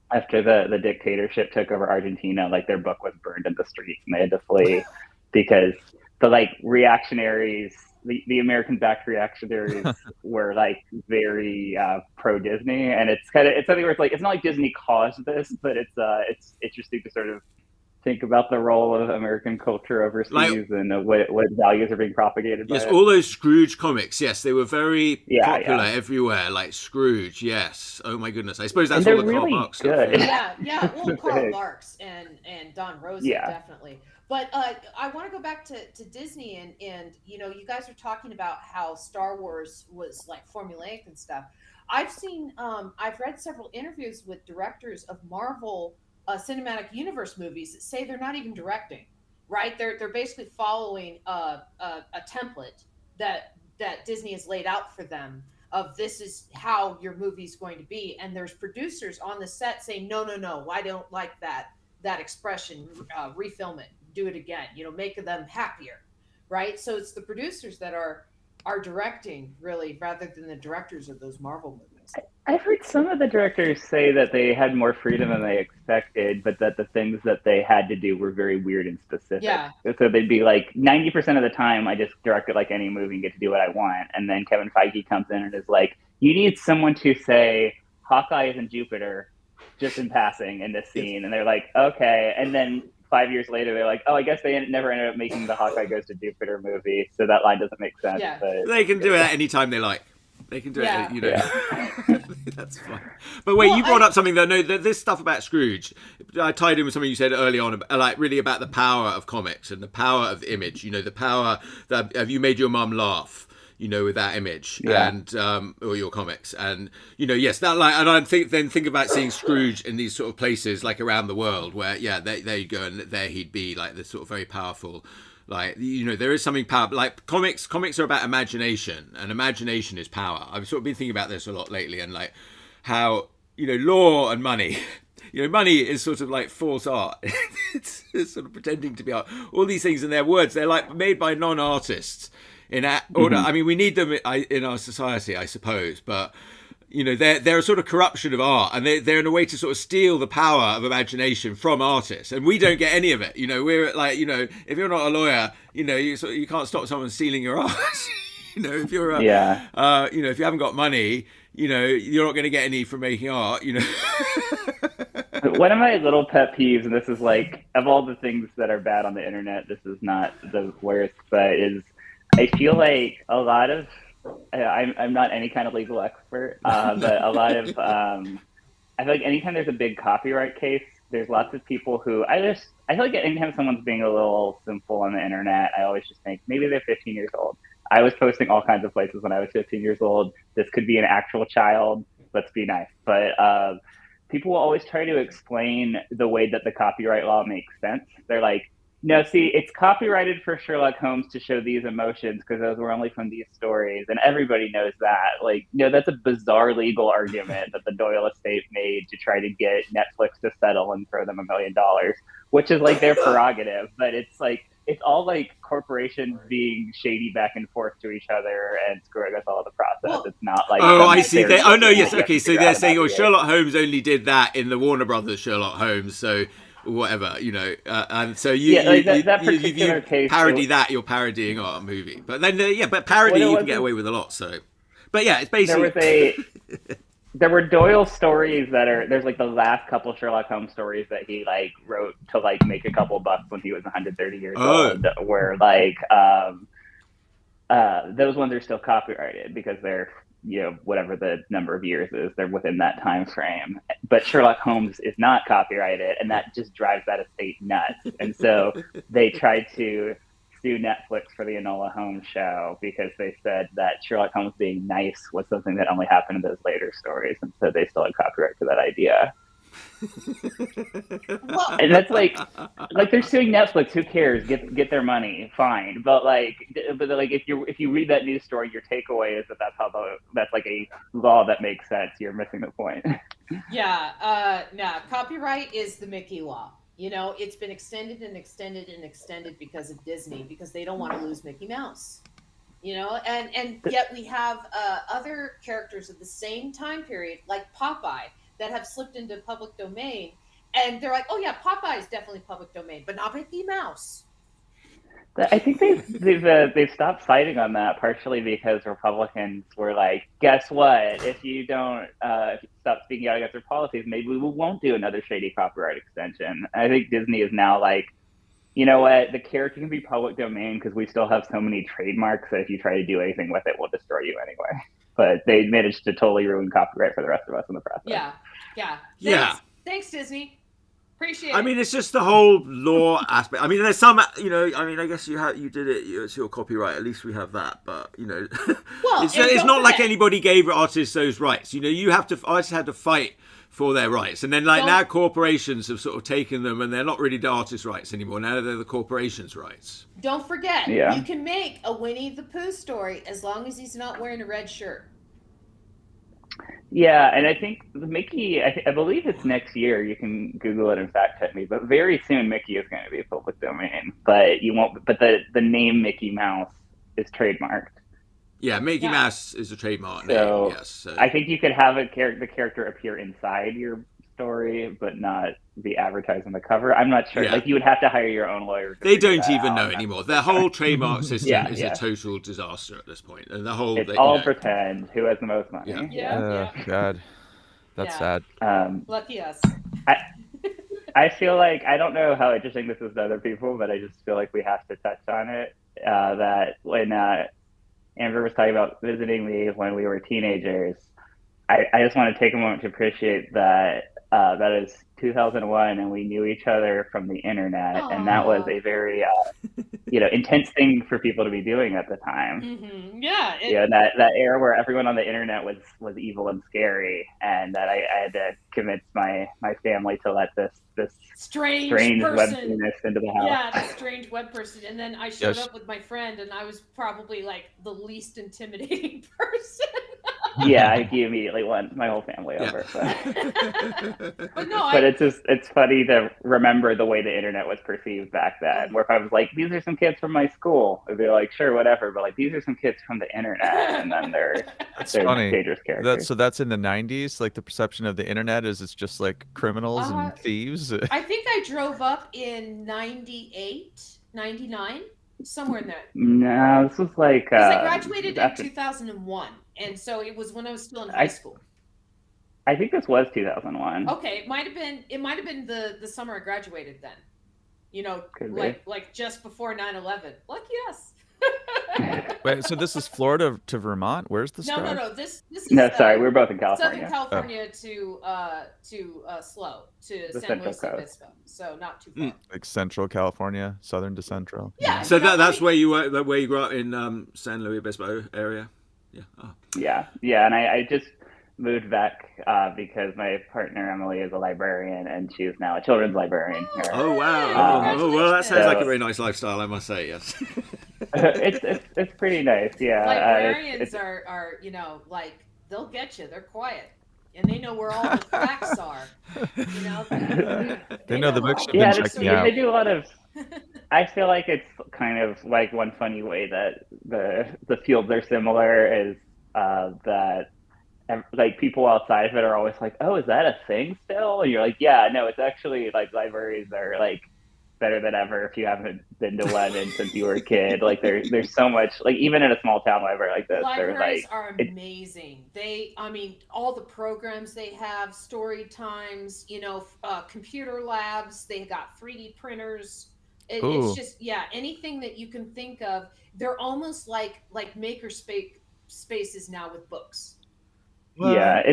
after the dictatorship took over Argentina, like their book was burned in the streets and they had to flee because the like reactionaries, the American-backed reactionaries were like very pro-Disney, and it's something where it's like it's not like Disney caused this, but it's interesting to sort of think about the role of American culture overseas and what values are being propagated. Yes, by it. all those Scrooge comics. Yes, they were very popular everywhere. Like Scrooge. Yes. Oh my goodness. I suppose that's all the really Karl Marx good. stuff. Yeah. Well, Karl Marx and Don Rosa definitely. But I want to go back to Disney and you know, you guys are talking about how Star Wars was like formulaic and stuff. I've read several interviews with directors of Marvel cinematic universe movies that say they're not even directing, right? They're basically following a template that Disney has laid out for them of this is how your movie's going to be, and there's producers on the set saying no, I don't like that expression, refilm it, do it again, you know, make them happier, right? So it's the producers that are directing really rather than the directors of those Marvel movies. I've heard some of the directors say that they had more freedom than they expected, but that the things that they had to do were very weird and specific. Yeah. So they'd be like, 90% of the time, I just direct it like any movie and get to do what I want. And then Kevin Feige comes in and is like, you need someone to say, Hawkeye is in Jupiter, just in passing in this scene. And they're like, okay. And then 5 years later, they're like, oh, I guess they never ended up making the Hawkeye Goes to Jupiter movie. So that line doesn't make sense. Yeah. But They can do it anytime they like. They can do it, you know. Yeah. That's fine. But wait, you brought up something though. No, this stuff about Scrooge, I tied in with something you said early on, like really about the power of comics and the power of the image. You know, the power that have you made your mum laugh? You know, with that image and or your comics, and you know, yes, that like, and I think about seeing Scrooge in these sort of places like around the world where, there you go, and there he'd be like this sort of very powerful. Like, you know, there is something powerful. Like comics are about imagination, and imagination is power. I've sort of been thinking about this a lot lately, and like how, you know, law and money. You know, money is sort of like false art. it's sort of pretending to be art. All these things in their words, they're like made by non-artists in order. I mean, we need them in our society, I suppose, but you know, they're a sort of corruption of art, and they're in a way to sort of steal the power of imagination from artists, and we don't get any of it. You know, we're like, you know, if you're not a lawyer, you know, you can't stop someone stealing your art. You know, if you're you know, if you haven't got money, you know, you're not going to get any from making art. You know. One of my little pet peeves, and this is like, of all the things that are bad on the internet, this is not the worst, but is I feel like a lot of I'm not any kind of legal expert, but a lot of I feel like anytime there's a big copyright case, there's lots of people who I feel like anytime someone's being a little simple on the internet, I always just think maybe they're 15 years old. I was posting all kinds of places when I was 15 years old. This could be an actual child. Let's be nice. But people will always try to explain the way that the copyright law makes sense. They're like, no, see, it's copyrighted for Sherlock Holmes to show these emotions because those were only from these stories. And everybody knows that. Like, no, that's a bizarre legal argument that the Doyle estate made to try to get Netflix to settle and throw them $1 million, which is like their prerogative. But it's like, it's all like corporations being shady back and forth to each other and screwing us all in the process. Well, it's not like, oh, I see. Oh, no, yes. we have Okay, to so figure they're out saying, about oh, the Sherlock Holmes only did that in the Warner Brothers Sherlock Holmes, so whatever, you know. And so you, Yeah, like you, that you, particular you case, parody that, you're parodying a movie. But then, but parody, you can get away with a lot, so. But yeah, it's basically... There were Doyle stories there's like the last couple Sherlock Holmes stories that he like wrote to like make a couple bucks when he was 130 years old, where like those ones are still copyrighted because they're, you know, whatever the number of years is, they're within that time frame. But Sherlock Holmes is not copyrighted, and that just drives that estate nuts. And so they tried to sue Netflix for the Enola Holmes show because they said that Sherlock Holmes being nice was something that only happened in those later stories, and so they still had copyright to that idea. Well, And that's like they're suing Netflix. Who cares? Get their money, fine. But if you read that news story, your takeaway is that's like a law that makes sense. You're missing the point. yeah, no, copyright is the Mickey law. You know, it's been extended and extended and extended because of Disney, because they don't want to lose Mickey Mouse. You know, and yet we have other characters of the same time period, like Popeye, that have slipped into public domain, and they're like, oh yeah, Popeye is definitely public domain, but not Mickey Mouse. I think they've stopped fighting on that, partially because Republicans were like, guess what? If you don't if you stop speaking out against their policies, maybe we won't do another shady copyright extension. I think Disney is now like, you know what? The character can be public domain because we still have so many trademarks that if you try to do anything with it, we'll destroy you anyway. But they managed to totally ruin copyright for the rest of us in the process. Yeah. Thanks, Disney. Appreciate it. I mean, it's just the whole law aspect. I mean, there's some, you know, I mean, I guess you did it, it's your copyright, at least we have that, but, you know, well, it's not like anybody gave artists those rights. You know, artists had to fight for their rights. And then now corporations have sort of taken them, and they're not really the artists' rights anymore. Now they're the corporations' rights. Don't forget, you can make a Winnie the Pooh story as long as he's not wearing a red shirt. Yeah, and I think Mickey, I believe it's next year. You can Google it and fact check me, but very soon Mickey is going to be public domain. But you won't. But the name Mickey Mouse is trademarked. Yeah, Mickey Mouse is a trademark name. Yes, so. I think you could have the character appear inside your story, but not be advertised on the cover. I'm not sure. Yeah. Like, you would have to hire your own lawyer. They don't even know anymore. Their whole trademark system is a total disaster at this point. And the whole it's all pretend. Who has the most money? God, that's sad. Lucky us. I feel like, I don't know how interesting this is to other people, but I just feel like we have to touch on it. That when Amber was talking about visiting me when we were teenagers, I just want to take a moment to appreciate that that is 2001, and we knew each other from the internet. Aww. And that was a very intense thing for people to be doing at the time. Mm-hmm. That era where everyone on the internet was evil and scary, and that I had to convince my family to let this strange web penis into the house. Yeah, the strange web person. And then I showed up with my friend, and I was probably like the least intimidating person. Yeah, he immediately won my whole family over. But it's funny to remember the way the internet was perceived back then, where if I was like, these are some kids from my school, I'd be like, sure, whatever, but like, these are some kids from the internet, and then they're dangerous characters. So that's in the 90s, like the perception of the internet is it's just like criminals and thieves. I think I drove up in 98, 99, somewhere in there. No, this was like because I graduated in 2001. And so it was when I was still in high school. I think this was 2001. Okay, it might have been the summer I graduated then. You know, like just before 9/11. Lucky us. Wait, so this is Florida to Vermont? Where's the start? No. This is No, sorry, we're both in California. Southern California to Slow to The San Central Luis Coast. Obispo, so not too far. Like Central California, Southern to Central. Yeah. So that's where you were, where you grew up in San Luis Obispo area. Yeah. Oh. Yeah, and I just moved back because my partner Emily is a librarian, and she's now a children's librarian here. Oh wow! Oh well, that sounds like a very nice lifestyle, I must say. Yes. It's pretty nice. Yeah. Librarians are like they'll get you. They're quiet. And they know where all the facts are. They know the books you've been checking out. They do a lot of. I feel like it's kind of like one funny way that the fields are similar is that like people outside of it are always like, oh, is that a thing still? And you're like, yeah, no, it's actually like libraries are like better than ever if you haven't been to one and since you were a kid. Like there's so much, like even in a small town library like this, libraries are amazing. All the programs they have, story times, computer labs, they got 3D printers. It's just, anything that you can think of. They're almost like maker spaces now with books. Yeah,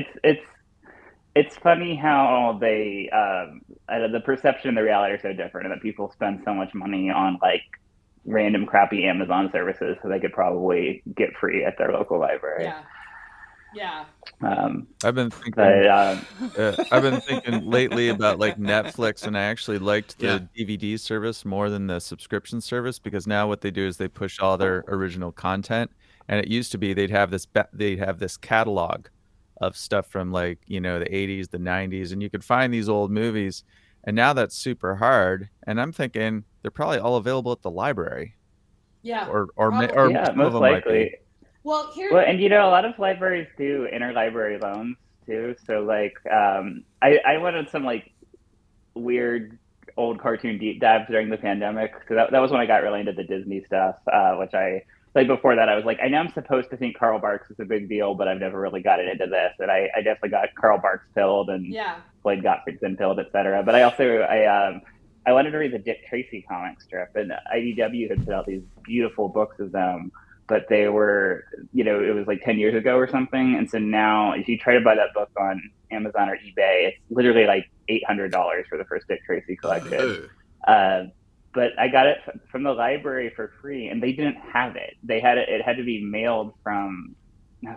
it's funny how they the perception and the reality are so different, and that people spend so much money on like random crappy Amazon services so they could probably get free at their local library. Yeah. I've been thinking lately about like Netflix, and I actually liked the DVD service more than the subscription service, because now what they do is they push all their original content, and it used to be they'd have this catalog of stuff from like the 80s, the 90s, and you could find these old movies, and now that's super hard. And I'm thinking they're probably all available at the library. Yeah. Or most likely. Well, and a lot of libraries do interlibrary loans too. So like, I went on some like weird old cartoon deep dives during the pandemic. So that was when I got really into the Disney stuff, which I like. Before that, I was like, I know I'm supposed to think Karl Barks is a big deal, but I've never really gotten into this. And I definitely got Karl Barks pilled and Floyd Gottfriedson pilled, etc. But I also I wanted to read the Dick Tracy comic strip, and IDW had put out these beautiful books of them. But they were, it was like 10 years ago or something. And so now if you try to buy that book on Amazon or eBay, it's literally like $800 for the first Dick Tracy collection. But I got it from the library for free, and they didn't have it. It had to be mailed from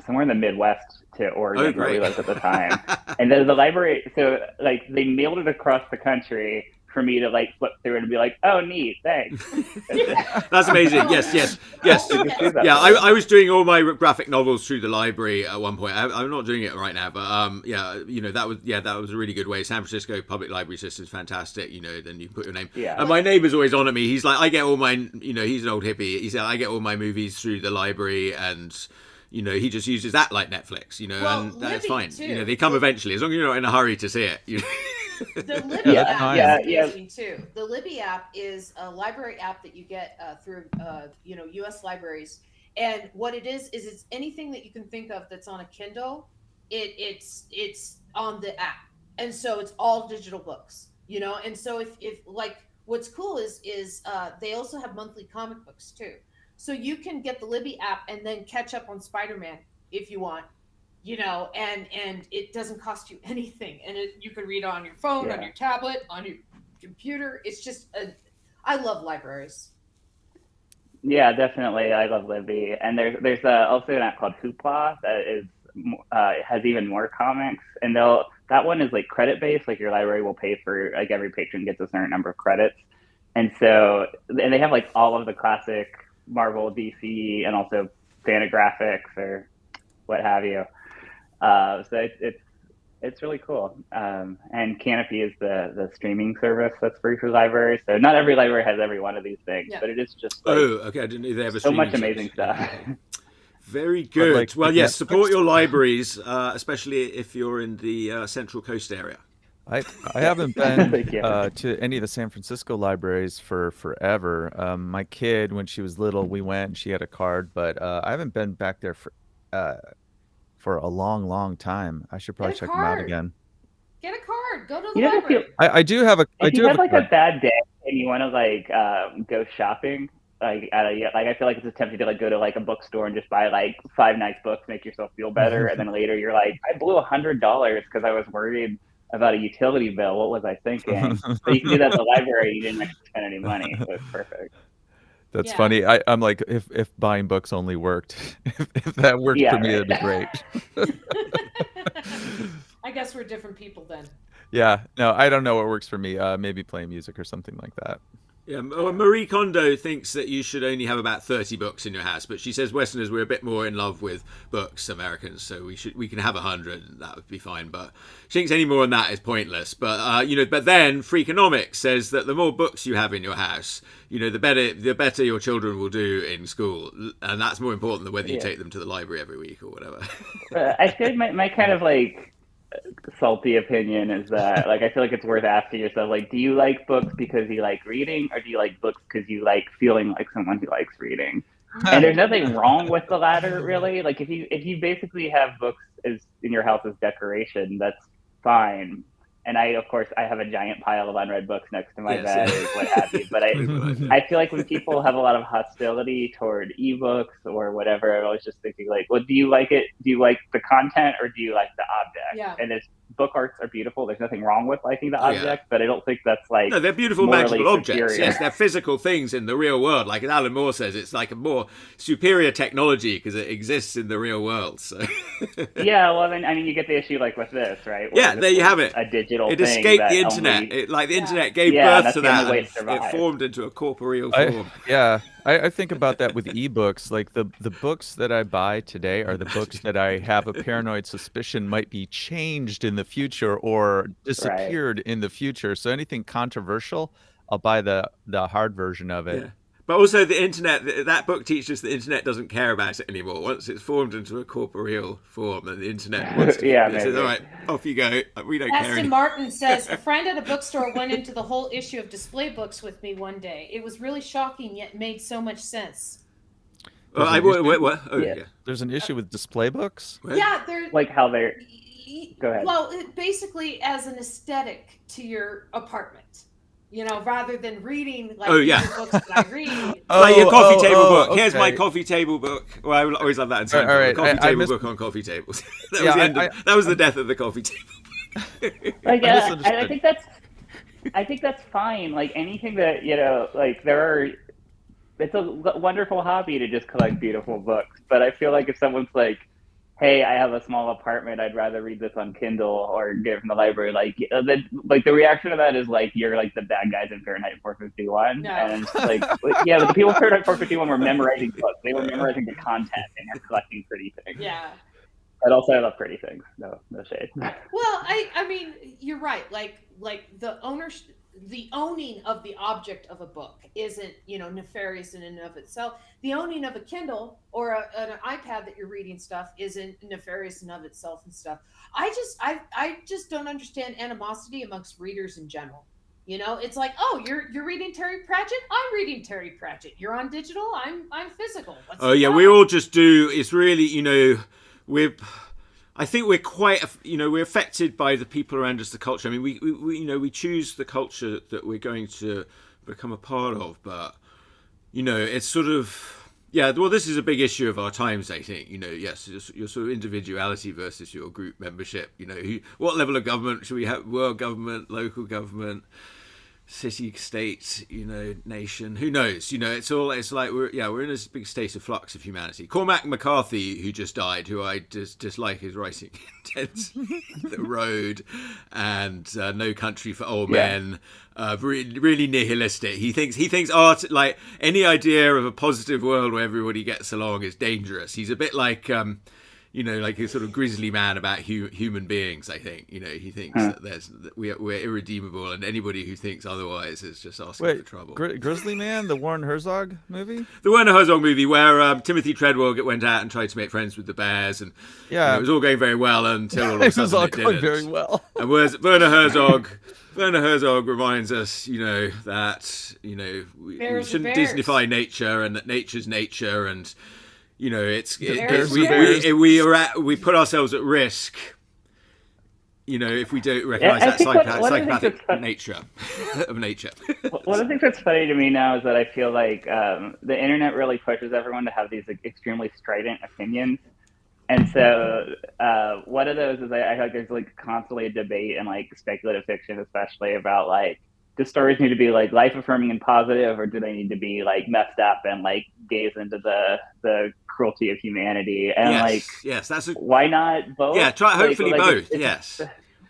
somewhere in the Midwest to Oregon, where we lived at the time. And then the library, so like they mailed it across the country for me to like flip through and be like, oh, neat, thanks. That's amazing. Yes. Yeah, I was doing all my graphic novels through the library at one point. I'm not doing it right now, but that was a really good way. San Francisco Public Library system is fantastic. Then you put your name. Yeah. And my neighbor's always on at me. He's like, I get all my, he's an old hippie. He said, I get all my movies through the library, and he just uses that like Netflix. And that's fine. Too. They come eventually, as long as you're not in a hurry to see it. The Libby app is amazing too. The Libby app is a library app that you get through U.S. libraries, and what it is it's anything that you can think of that's on a Kindle. It's on the app, and so it's all digital books. And so if like what's cool is they also have monthly comic books too, so you can get the Libby app and then catch up on Spider-Man if you want. And it doesn't cost you anything, and you can read on your phone, on your tablet, on your computer. It's just I love libraries. Yeah, definitely. I love Libby, and there's also an app called Hoopla that is has even more comics, and that one is like credit based. Like your library will pay for like every patron gets a certain number of credits, and they have like all of the classic Marvel, DC, and also Fantagraphics or what have you. So it's really cool. And Canopy is the streaming service that's free for libraries. So not every library has every one of these things, but it is just like, okay. I didn't know they have so much amazing stuff. Very good. Well, yes, support your libraries, especially if you're in the Central Coast area. I haven't been to any of the San Francisco libraries for forever. My kid, when she was little, we went and she had a card, but I haven't been back there for a long time. I should probably check them out again. Get a card. Go to the library. I do have a. If you have like a bad day and you want to like go shopping, like I feel like it's tempting to like go to like a bookstore and just buy like 5 nice books, make yourself feel better, and then later you're like, I blew $100 because I was worried about a utility bill. What was I thinking? So you can do that at the library. You didn't actually spend any money, so it's perfect. That's funny. I'm like, if buying books only worked, if that worked for me, it'd be great. I guess we're different people then. Yeah, no, I don't know what works for me. Maybe playing music or something like that. Yeah, Marie Kondo thinks that you should only have about 30 books in your house, but she says Westerners, we're a bit more in love with books, Americans, so we can have 100, and that would be fine. But she thinks any more than that is pointless. But but then Freakonomics says that the more books you have in your house, the better your children will do in school, and that's more important than whether you take them to the library every week or whatever. I feel like my kind of like salty opinion is that like I feel like it's worth asking yourself, like, do you like books because you like reading, or do you like books because you like feeling like someone who likes reading? And there's nothing wrong with the latter, really. Like if you basically have books as in your house as decoration, that's fine. And I have a giant pile of unread books next to my bed, or what have you. But I feel like when people have a lot of hostility toward ebooks or whatever, I was just thinking like, well, do you like it? Do you like the content, or do you like the object? Yeah. And if book arts are beautiful, there's nothing wrong with liking the object, but I don't think that's like no, they're beautiful magical objects. Superior. Yes, they're physical things in the real world. Like Alan Moore says, it's like a more superior technology because it exists in the real world. So yeah, well, then I mean, you get the issue like with this, right? Yeah, there you have it. A digital it thing escaped that the internet. Only... The internet gave birth to that. And it formed into a corporeal form. I think about that with ebooks. Like the books that I buy today are the books that I have a paranoid suspicion might be changed in the future or disappeared in the future. So anything controversial, I'll buy the hard version of it. Yeah. But also the internet, that book teaches the internet doesn't care about it anymore. Once it's formed into a corporeal form and the internet wants to, it says, all right, off you go. We don't care anymore. Aston Martin says, a friend at a bookstore went into the whole issue of display books with me one day. It was really shocking, yet made so much sense. What? Oh, yeah. There's an issue with display books? What? Yeah, they're... Like how they're... Go ahead. Well, basically as an aesthetic to your apartment. Rather than reading like the books that I read. Like your coffee table book. Okay. Here's my coffee table book. Well, I will always love that in Seinfeld. All right. Coffee table book on coffee tables. That was the death of the coffee table. Like, I think that's fine. Like anything that like it's a wonderful hobby to just collect beautiful books. But I feel like if someone's like, hey, I have a small apartment, I'd rather read this on Kindle or get it from the library. The reaction to that is like, you're like the bad guys in Fahrenheit 451. No. And it's like, yeah, but the people in Fahrenheit 451 were memorizing books. They were memorizing the content and they're collecting pretty things. Yeah. But also I love pretty things. No shade. Well, I mean, you're right. Like the owning of the object of a book isn't, nefarious in and of itself. The owning of a Kindle or an iPad that you're reading stuff isn't nefarious in of itself and stuff. I just don't understand animosity amongst readers in general. It's like, oh, you're reading Terry Pratchett. I'm reading Terry Pratchett. You're on digital. I'm physical. We all just do. It's really, I think we're quite, we're affected by the people around us, the culture. I mean, we choose the culture that we're going to become a part of, but, it's sort of, well, this is a big issue of our times, I think. Yes, your sort of individuality versus your group membership. What level of government should we have? World government, local government, city, state, nation, who knows? It's like we're in this big state of flux of humanity. Cormac McCarthy, who just died, who I dislike his writing intense, The Road and No Country for Old Men, really nihilistic. He thinks art, like any idea of a positive world where everybody gets along, is dangerous. He's a bit like like a sort of grisly man about human beings, I think. He thinks that we're irredeemable, and anybody who thinks otherwise is just asking for trouble. Grizzly Man, the Warren Herzog movie? The Werner Herzog movie where Timothy Treadwell went out and tried to make friends with the bears, and it was all going very well until all of a sudden it was all going didn't. Very well. And Werner Herzog reminds us, that, we shouldn't Disneyfy nature, and that nature's nature, and we put ourselves at risk you know, if we don't recognize that psychopathic nature of nature. One of the things that's funny to me now is that I feel like the internet really pushes everyone to have these like, extremely strident opinions. And so one of those is I feel like there's like constantly a debate in like speculative fiction, especially about like, do stories need to be like life affirming and positive, or do they need to be like messed up and like gaze into the cruelty of humanity? And that's why not both? Yeah, hopefully both. Yes.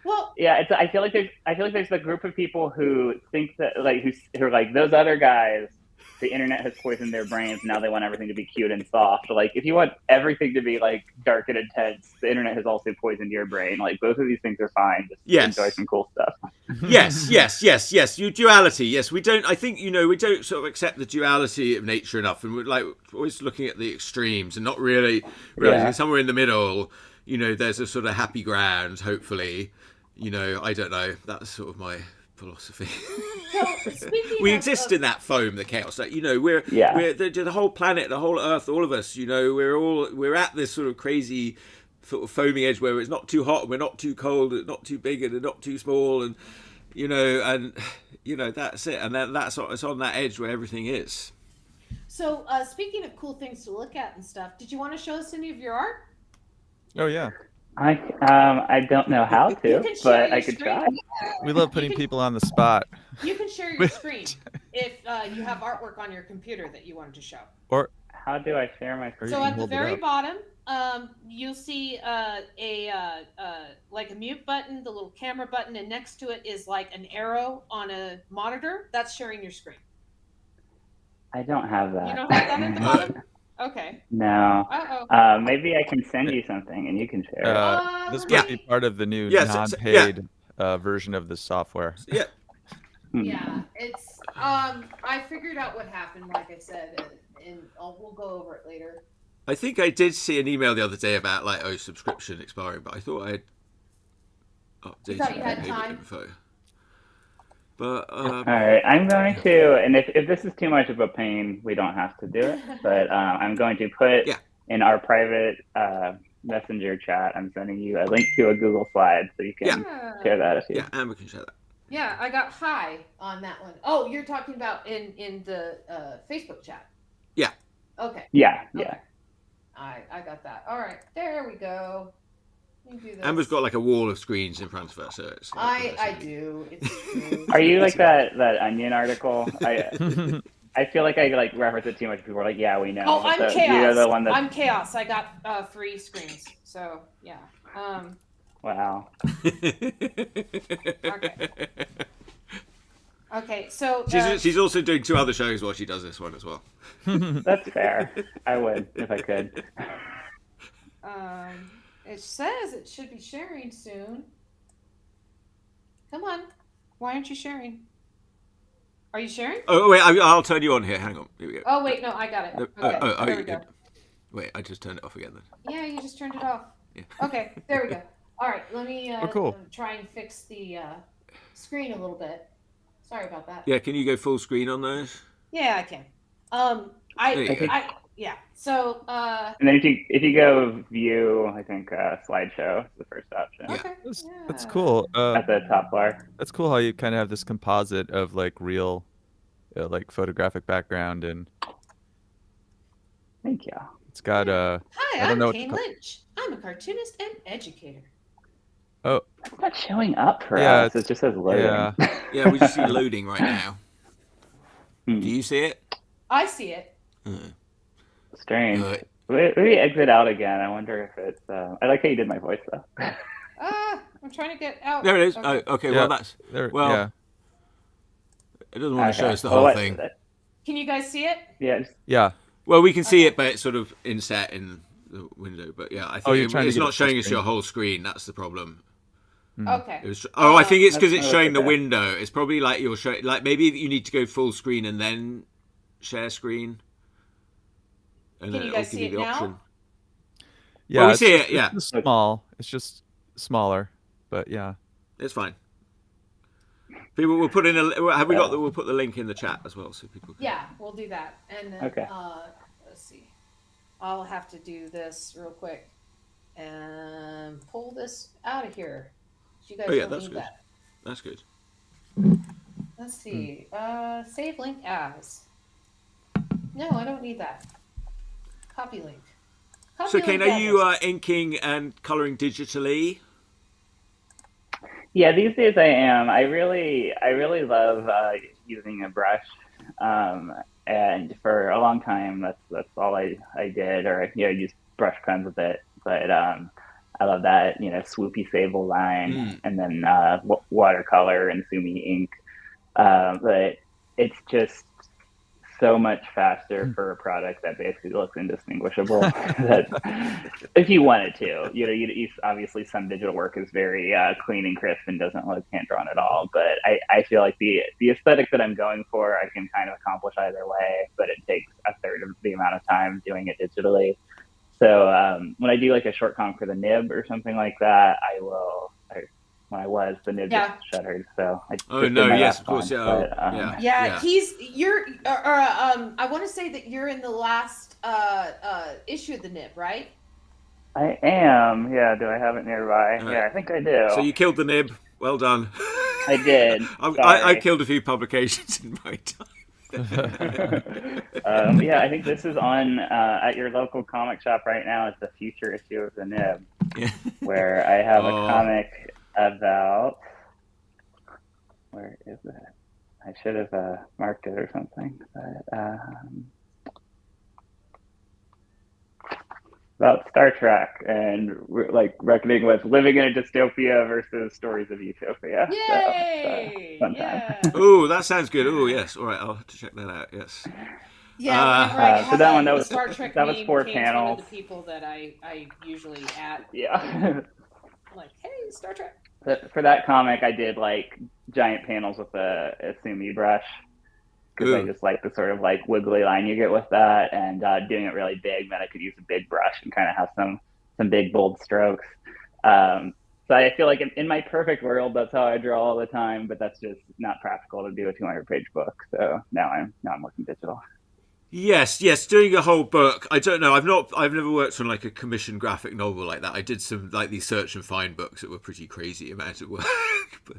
Well, yeah, I feel like there's a group of people who think that like who are like those other guys. The internet has poisoned their brains. Now they want everything to be cute and soft. Like, if you want everything to be like dark and intense, the internet has also poisoned your brain. Like, both of these things are fine. Just enjoy some cool stuff. Yes. Duality. Yes, we don't. I think we don't sort of accept the duality of nature enough, and we're like always looking at the extremes and not really realizing somewhere in the middle. There's a sort of happy ground. Hopefully, I don't know. That's sort of my philosophy. So, we exist in that foam, the chaos. Like, we're the whole planet, the whole Earth, all of us. We're at this sort of crazy sort of foamy edge where it's not too hot, we're not too cold, it's not too big, and not too small, and that's it. And then it's on that edge where everything is. So, speaking of cool things to look at and stuff, did you want to show us any of your art? Oh yeah. I don't know how to, but I could try. We love putting people on the spot. You can share your screen if you have artwork on your computer that you wanted to show. Or how do I share my screen? So at the very bottom, you'll see like a mute button, the little camera button, and next to it is like an arrow on a monitor. That's sharing your screen. I don't have that. You don't have that at the bottom? Okay. No. Uh-oh. Maybe I can send you something and you can share. This might be part of the new non-paid version of the software. Yeah. Yeah, it's I figured out what happened, like I said, and we'll go over it later. I think I did see an email the other day about subscription expiring, but I thought I had updated the info. But all right, I'm going to, and if this is too much of a pain, we don't have to do it. But I'm going to put in our private messenger chat. I'm sending you a link to a Google slide so you can share that if you. Yeah, and we can share that. Yeah, I got hi on that one. Oh, you're talking about in the Facebook chat. Yeah. Okay. Yeah. Okay. I got that. All right, there we go. Amber's got like a wall of screens in front of her, so it's I do. It's true. Are you like that Onion article? I feel like I like reference it too much. People are like, yeah, we know. Oh, I'm Chaos. You're the one I'm Chaos. I got 3 screens, so yeah. Wow. Okay, so she's also doing 2 other shows while she does this one as well. That's fair. I would if I could. It says it should be sharing soon. Come on. Why aren't you sharing? Are you sharing? Oh, wait, I'll turn you on here. Hang on. Here we go. Oh, wait, no, I got it. Okay, there we go. Wait, I just turned it off again then. Yeah, you just turned it off. Yeah. Okay, there we go. All right, let me try and fix the screen a little bit. Sorry about that. Yeah, can you go full screen on those? Yeah, I can. Yeah. So. And then if you go view, I think slideshow is the first option. Okay. That's cool. At the top bar. That's cool how you kind of have this composite of like real, like photographic background and. Thank you. It's got Hi, I'm Kane Lynch. I'm a cartoonist and educator. Oh. It's not showing up for us. It just says loading. Yeah, we just see loading right now. Do you see it? I see it. Strange. Maybe exit out again. I wonder if it's. I like how you did my voice though. I'm trying to get out. There it is. Okay. Okay. Well, that's there. Well, yeah. It doesn't want to show us the whole thing. Can you guys see it? Yeah. Yeah. Well, we can see it, but it's sort of inset in the window. But yeah, I think it's not showing us your whole screen. That's the problem. Okay. I think it's because it's showing the window. It's probably like you're showing. Like maybe you need to go full screen and then share screen. And can you guys see it now? Yeah, well, we see it. Yeah, it's small. It's just smaller, but yeah, it's fine. People will put in a. Have we got the? We'll put the link in the chat as well, so people. Yeah, we'll do that, and then let's see. I'll have to do this real quick and pull this out of here. You guys Oh yeah, don't that's need good. that. That's good. Let's see. Save link as. No, I don't need that. Copy link. Copy So, Kane, link are you address. inking and coloring digitally? Yeah, these days I am. I really love using a brush, and for a long time that's all I did, or use brush pens with it. But I love that swoopy sable line, and then watercolor and Sumi ink. But it's just so much faster for a product that basically looks indistinguishable. That if you wanted to, you obviously some digital work is very clean and crisp and doesn't look hand drawn at all. But I feel like the aesthetic that I'm going for, I can kind of accomplish either way, but it takes a third of the amount of time doing it digitally. So when I do like a short comic for the nib or something like that, when I was, the nib just shuttered. So I just did my last of course, one, but, you're I want to say that you're in the last issue of the nib, right? I am. Yeah. Do I have it nearby? Right. Yeah, I think I do. So you killed the nib. Well done. I did. I killed a few publications in my time. Yeah, I think this is on at your local comic shop right now. It's the future issue of the nib, where I have a comic about. Where is it? I should have marked it or something. But, about Star Trek and like reckoning with living in a dystopia versus stories of utopia. Yay! So, yeah. Oh, that sounds good. Oh, yes. All right, I'll have to check that out. Yes. Yeah, whenever I have so that one, that Star Trek was 4 Kane's panels. one of the people that I usually add. Yeah. I'm like, hey, Star Trek. For that comic, I did like giant panels with a Sumi brush, because I just like the sort of like wiggly line you get with that, and doing it really big meant I could use a big brush and kind of have some big bold strokes. So I feel like in my perfect world, that's how I draw all the time, but that's just not practical to do a 200-page book. So now I'm working digital. Yes, doing a whole book. I don't know. I've never worked on like a commissioned graphic novel like that. I did some like these search and find books that were pretty crazy amount of work, but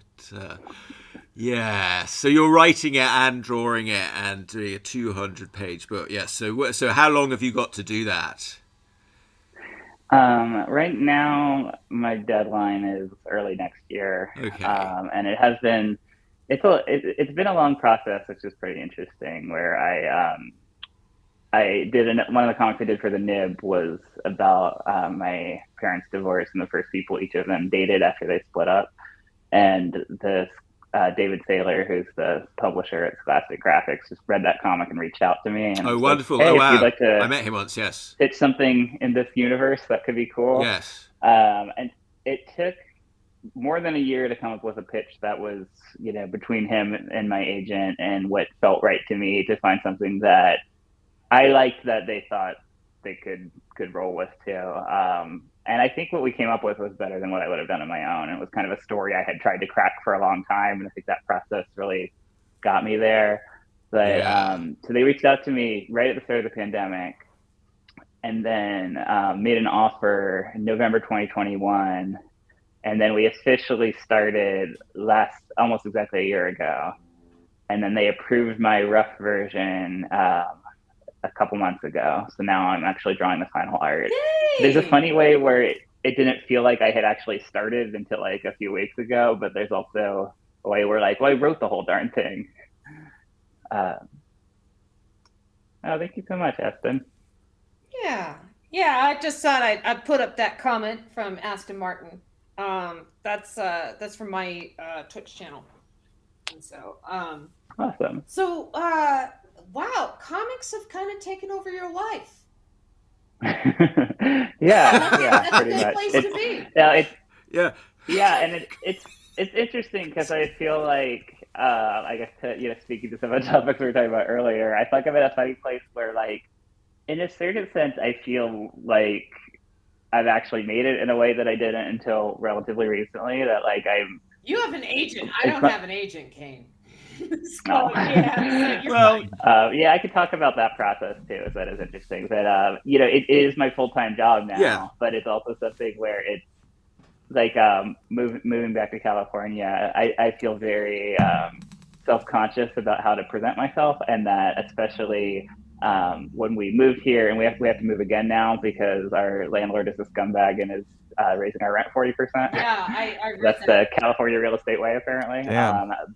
yeah. So you're writing it and drawing it and doing a 200-page book. Yes. Yeah, so how long have you got to do that? Right now, my deadline is early next year. Okay. And it has been, it's been a long process, which is pretty interesting. Where I did one of the comics I did for the nib was about my parents' divorce and the first people each of them dated after they split up. And this David Saylor, who's the publisher at Scholastic Graphics, just read that comic and reached out to me. And wonderful! Like, hey, oh, wow! If you'd like to I met him once. Yes. Pitch something in this universe that could be cool. Yes. And it took more than a year to come up with a pitch that was, between him and my agent and what felt right to me, to find something that I liked that they thought they could roll with too. And I think what we came up with was better than what I would have done on my own. It was kind of a story I had tried to crack for a long time, and I think that process really got me there. But so they reached out to me right at the start of the pandemic, and then made an offer in November 2021, and then we officially started almost exactly a year ago, and then they approved my rough version a couple months ago. So now I'm actually drawing the final art. Yay! There's a funny way where it didn't feel like I had actually started until like a few weeks ago, but there's also a way where like, well, I wrote the whole darn thing. Oh, thank you so much, Aston. Yeah, I just thought I'd put up that comment from Aston Martin. That's from my Twitch channel. And so awesome. So wow, comics have kind of taken over your life. yeah, that's pretty a good much. place to be. Yeah, and it's interesting because I feel like I guess speaking to some of the topics we were talking about earlier, I feel like I'm at a funny place where, like, in a certain sense, I feel like I've actually made it in a way that I didn't until relatively recently. That like You have an agent. I don't have an agent, Kane. No. I could talk about that process too. So that is interesting. But it is my full-time job now. Yeah. But it's also something where like moving back to California, I feel very self-conscious about how to present myself, and that especially when we moved here, and we have to move again now because our landlord is a scumbag and is raising our rent 40%. Yeah, I read That's the California real estate way, apparently.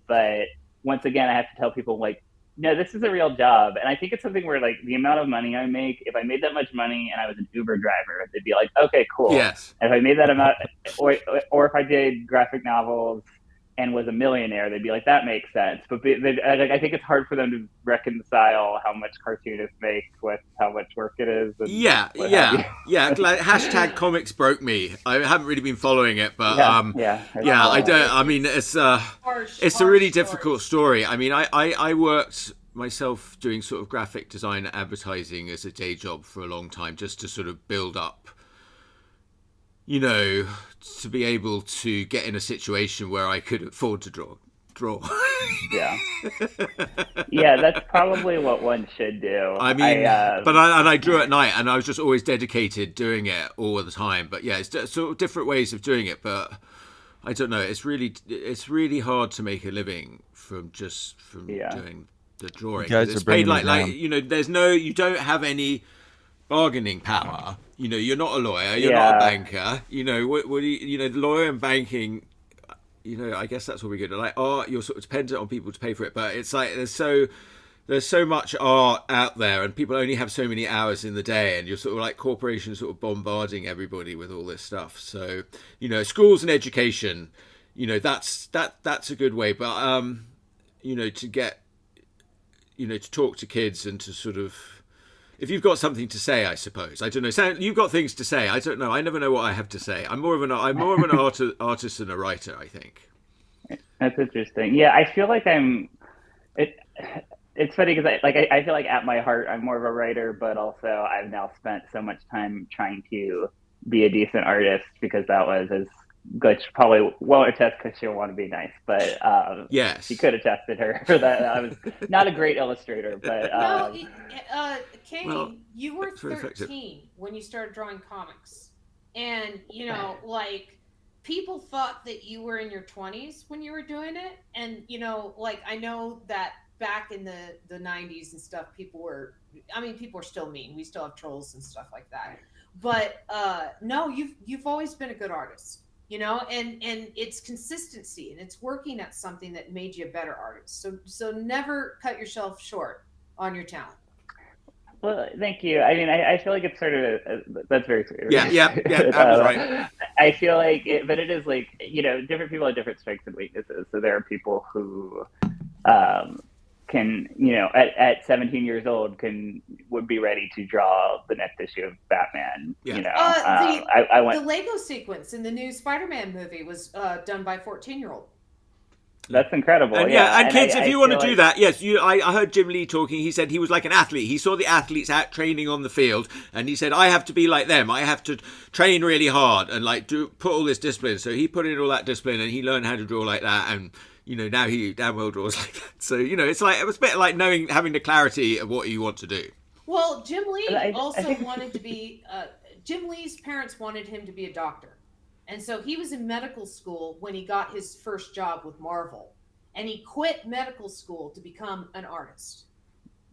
But once again, I have to tell people, like, no, this is a real job. And I think it's something where, like, the amount of money I make, if I made that much money and I was an Uber driver, they'd be like, okay, cool. Yes. And if I made that amount, or if I did graphic novels and was a millionaire, they'd be like, that makes sense. But I think it's hard for them to reconcile how much cartoonists make with how much work it is. Yeah. Like, hashtag comics broke me. I haven't really been following it, but I don't. I mean, it's a really difficult story. I mean, I worked myself doing sort of graphic design and advertising as a day job for a long time, just to sort of build up, you know, to be able to get in a situation where I could afford to draw. Yeah, that's probably what one should do. I mean, I drew at night, and I was just always dedicated doing it all the time. But yeah, it's sort of different ways of doing it. But I don't know. It's really hard to make a living from doing the drawing. You guys it's are bringing paid like down. you know, you don't have any bargaining power. You know, you're not a lawyer, you're not a banker. You know, what do you know, the lawyer and banking, you know, I guess that's what we're good at. Like art, you're sort of dependent on people to pay for it, but it's like there's so much art out there, and people only have so many hours in the day, and you're sort of like corporations sort of bombarding everybody with all this stuff. So, you know, schools and education, you know, that's a good way, but you know, to get, you know, to talk to kids and to sort of, if you've got something to say, I suppose. I don't know. Sam, you've got things to say. I don't know. I never know what I have to say. I'm more of an artist than a writer, I think. That's interesting. Yeah, I feel like it's funny because I feel like at my heart I'm more of a writer, but also I've now spent so much time trying to be a decent artist because that was, as Glitch probably won't attest because she'll want to be nice, but yes, she could have tested her for that. I was not a great illustrator, but Kane, well, you were 13 when you started drawing comics, and you know, like, people thought that you were in your 20s when you were doing it, and you know, like, I know that back in the 90s and stuff, people were still mean. We still have trolls and stuff like that, but no, you've always been a good artist. You know, and it's consistency, and it's working at something that made you a better artist. So never cut yourself short on your talent. Well, thank you. I mean, I feel like it's sort of that's very sweet. Yeah, right. I feel like but it is like, you know, different people have different strengths and weaknesses. So there are people who can, you know, at 17 years old would be ready to draw the next issue of Batman. Yeah. You know, I went. The Lego sequence in the new Spider-Man movie was done by a 14-year-old. That's incredible. And and kids, if you want to do that, yes, I heard Jim Lee talking. He said he was like an athlete. He saw the athletes out training on the field, and he said, I have to be like them. I have to train really hard and like put all this discipline. So he put in all that discipline, and he learned how to draw like that. And you know, now he damn well draws like that. So, you know, it's like, it was a bit like having the clarity of what you want to do. Well, Jim Lee wanted to be, Jim Lee's parents wanted him to be a doctor. And so he was in medical school when he got his first job with Marvel. And he quit medical school to become an artist.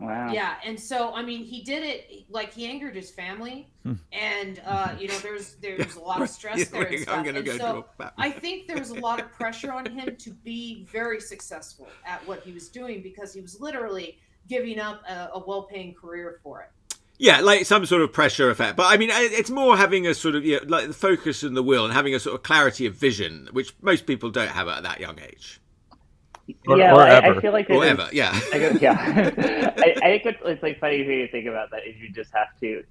Wow. Yeah, and so I mean, he did it like he angered his family, and you know, there's a lot of stress there and stuff. And so I think there was a lot of pressure on him to be very successful at what he was doing because he was literally giving up a well-paying career for it. Yeah, like some sort of pressure effect. But I mean, it's more having a sort of, you know, like the focus and the will, and having a sort of clarity of vision, which most people don't have at that young age. I feel like or ever, yeah. I think it's like funny to think about that is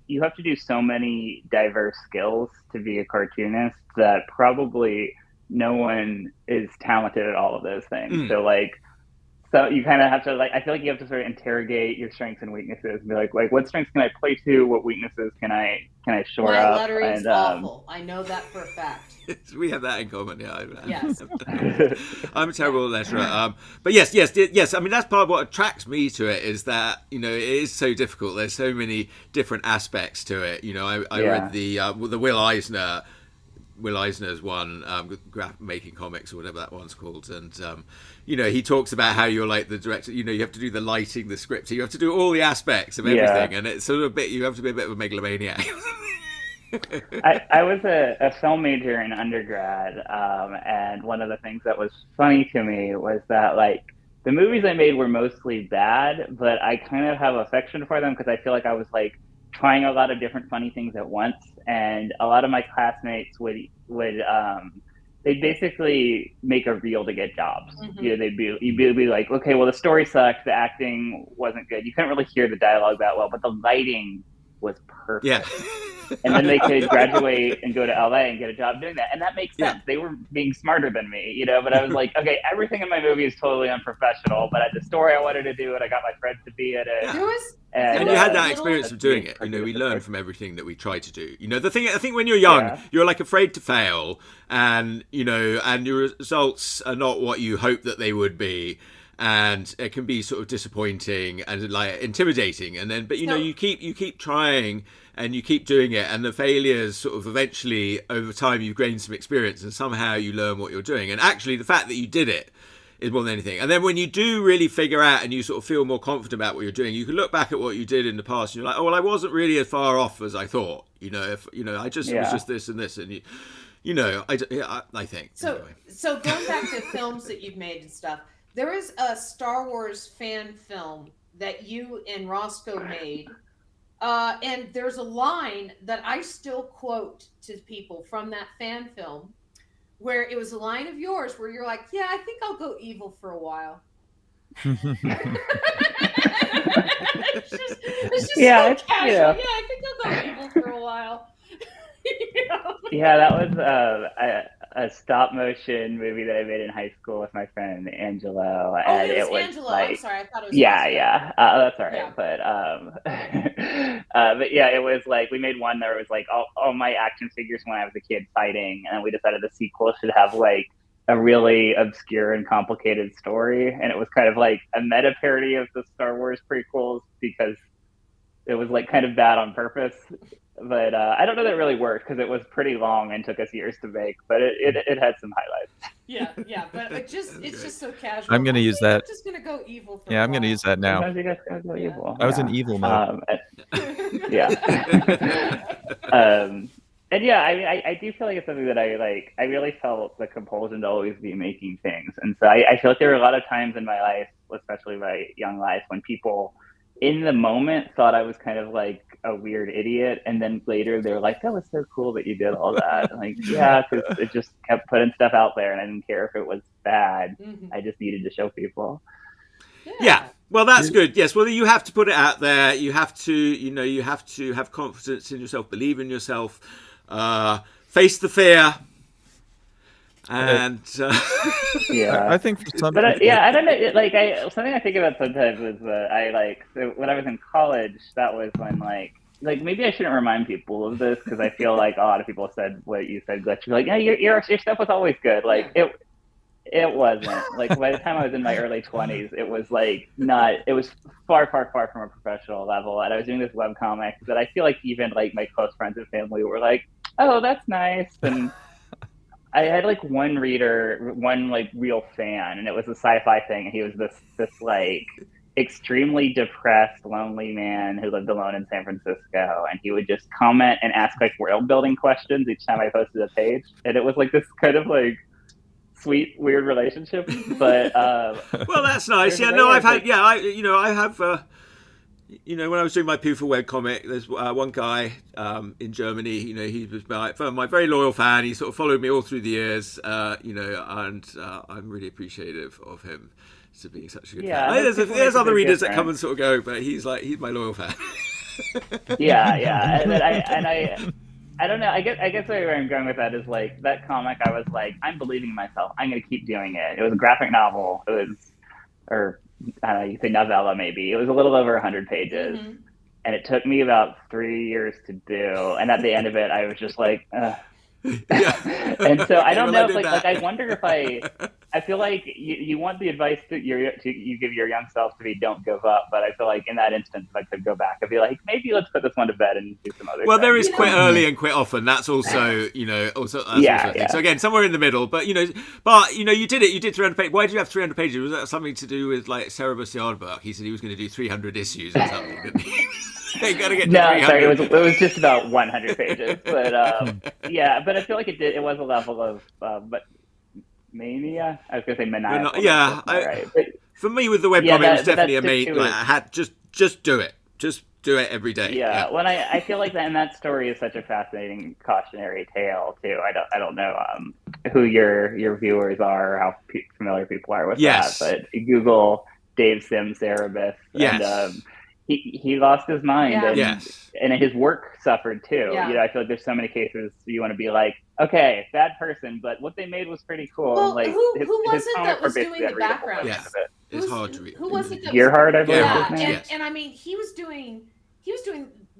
you have to do so many diverse skills to be a cartoonist that probably no one is talented at all of those things. So you kind of have to, like, I feel like you have to sort of interrogate your strengths and weaknesses and be like what strengths can I play to? What weaknesses can I shore up? My lettering's awful. I know that for a fact. We have that in common, yeah. Yes. I'm a terrible letterer. But yes. I mean, that's part of what attracts me to it is that, you know, it is so difficult. There's so many different aspects to it. You know, I read the Will Eisner Will Eisner's one, Making Comics or whatever that one's called, and he talks about how you're like the director. You have to do the lighting, the script, you have to do all the aspects of everything, and it's sort of you have to be a bit of a megalomaniac. I was a film major in undergrad, and one of the things that was funny to me was that like the movies I made were mostly bad, but I kind of have affection for them because I feel like I was like trying a lot of different funny things at once, and a lot of my classmates would they'd basically make a reel to get jobs. You'd be like, okay, well the story sucked, the acting wasn't good, you couldn't really hear the dialogue that well, but the lighting was perfect. Yeah. And then they could graduate and go to LA and get a job doing that. And that makes sense. They were being smarter than me, but I was like, okay, everything in my movie is totally unprofessional, but I had the story I wanted to do it. I got my friends to be in it. And you had that experience of doing it. We learn from everything that we try to do. The thing, I think when you're young, you're like afraid to fail, and and your results are not what you hope that they would be. And it can be sort of disappointing and like intimidating, but you keep trying and you keep doing it, and the failures sort of eventually over time you've gained some experience and somehow you learn what you're doing. And actually the fact that you did it is more than anything. And then when you do really figure out and you sort of feel more confident about what you're doing, you can look back at what you did in the past and you're like, oh well, I wasn't really as far off as I thought. I just it was just this and this, and I think anyway. So going back to films that you've made and stuff. There is a Star Wars fan film that you and Roscoe made, and there's a line that I still quote to people from that fan film, where it was a line of yours where you're like, yeah, I think I'll go evil for a while. It's just so casual. Yeah, I think I'll go evil for a while. Yeah, that was a stop motion movie that I made in high school with my friend Angelo. And it was Angelo. Like, I'm sorry, I thought it was that's all right. Yeah. But yeah, it was like we made one that was like all my action figures when I was a kid fighting, and we decided the sequel should have like a really obscure and complicated story, and it was kind of like a meta parody of the Star Wars prequels because it was like kind of bad on purpose. But I don't know that it really worked because it was pretty long and took us years to make, but it had some highlights. Yeah, but it's just so casual. I'm going to use that. I'm just going to go evil for I'm going to use that now. Sometimes you guys gotta go evil. I was in evil mode. And yeah, I do feel like it's something that I really felt the compulsion to always be making things. And so I feel like there were a lot of times in my life, especially my young life, when people in the moment thought I was kind of like a weird idiot, and then later they were like, that was so cool that you did all that. I'm like, yeah, because it just kept putting stuff out there and I didn't care if it was bad. I just needed to show people. Yeah. Well, that's good. Yes. Well, you have to put it out there. You have to, you have to have confidence in yourself, believe in yourself, face the fear. And I think for some, but I don't know. Like something I think about sometimes is so when I was in college, that was when like maybe I shouldn't remind people of this because I feel like a lot of people said what you said, Glitch. You're like, yeah, your stuff was always good. Like it wasn't. Like by the time I was in my early 20s, it was like not. It was far from a professional level, and I was doing this webcomic that I feel like even like my close friends and family were like, oh, that's nice, and I had like one reader, one like real fan, and it was a sci-fi thing. And he was this like extremely depressed, lonely man who lived alone in San Francisco, and he would just comment and ask like world building questions each time I posted a page, and it was like this kind of like sweet, weird relationship. But well, that's nice. Yeah, no, I've had I have. When I was doing my Poofa webcomic, there's one guy in Germany, he was my very loyal fan. He sort of followed me all through the years, and I'm really appreciative of him to being such a good fan. There's other readers that come and sort of go, but he's my loyal fan. I don't know. I guess where I'm going with that is like that comic. I was like, I'm believing in myself. I'm going to keep doing it. It was a graphic novel. It was, or I don't know, you say novella maybe. It was a little over 100 pages, and it took me about 3 years to do. And at the end of it, I was just like, and so I don't know if like I wonder if I feel like you want the advice that you give your young self to be don't give up, but I feel like in that instance, if I could go back, I'd be like, maybe let's put this one to bed and do some other. Well, things. there is quit early and quit often. That's also, also a thing. So again, somewhere in the middle. But you did it. You did 300 pages. Why did you have 300 pages? Was that something to do with like Cerebus Yardbook? He said he was going to do 300 issues or something, didn't he? You gotta get to sorry, it was just about 100 pages, but but I feel like it was a level of but mania. I was gonna say maniacal. For me with the webcomic, it was definitely a main. Like I had just do it, just do it every day. Yeah. Well, I feel like that, and that story is such a fascinating cautionary tale too. I don't know who your viewers are, or how familiar people are with that, but Google Dave Sims Cerebus, and he lost his mind, and his work suffered too. I feel like there's so many cases you want to be like, okay, bad person, but what they made was pretty cool. Well, like, who was it that was doing the background? It's hard to read. Who was it? Gerhard, I believe. And I mean, he was doing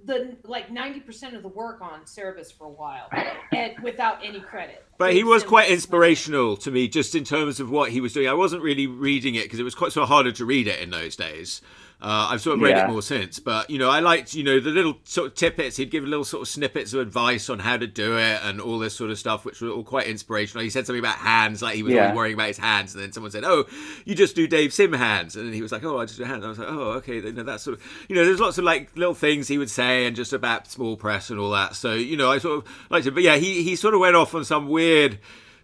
the 90% of the work on Cerebus for a while, and without any credit. But he was quite inspirational to me, just in terms of what he was doing. I wasn't really reading it because it was quite sort of harder to read it in those days. I've sort of read it more since, but I liked the little sort of tidbits. He'd give little sort of snippets of advice on how to do it and all this sort of stuff, which were all quite inspirational. He said something about hands, like he was always worrying about his hands, and then someone said, "Oh, you just do Dave Sim hands," and then he was like, "Oh, I just do hands." And I was like, "Oh, okay." That sort of there's lots of like little things he would say, and just about small press and all that. So I sort of liked it, but he sort of went off on some weird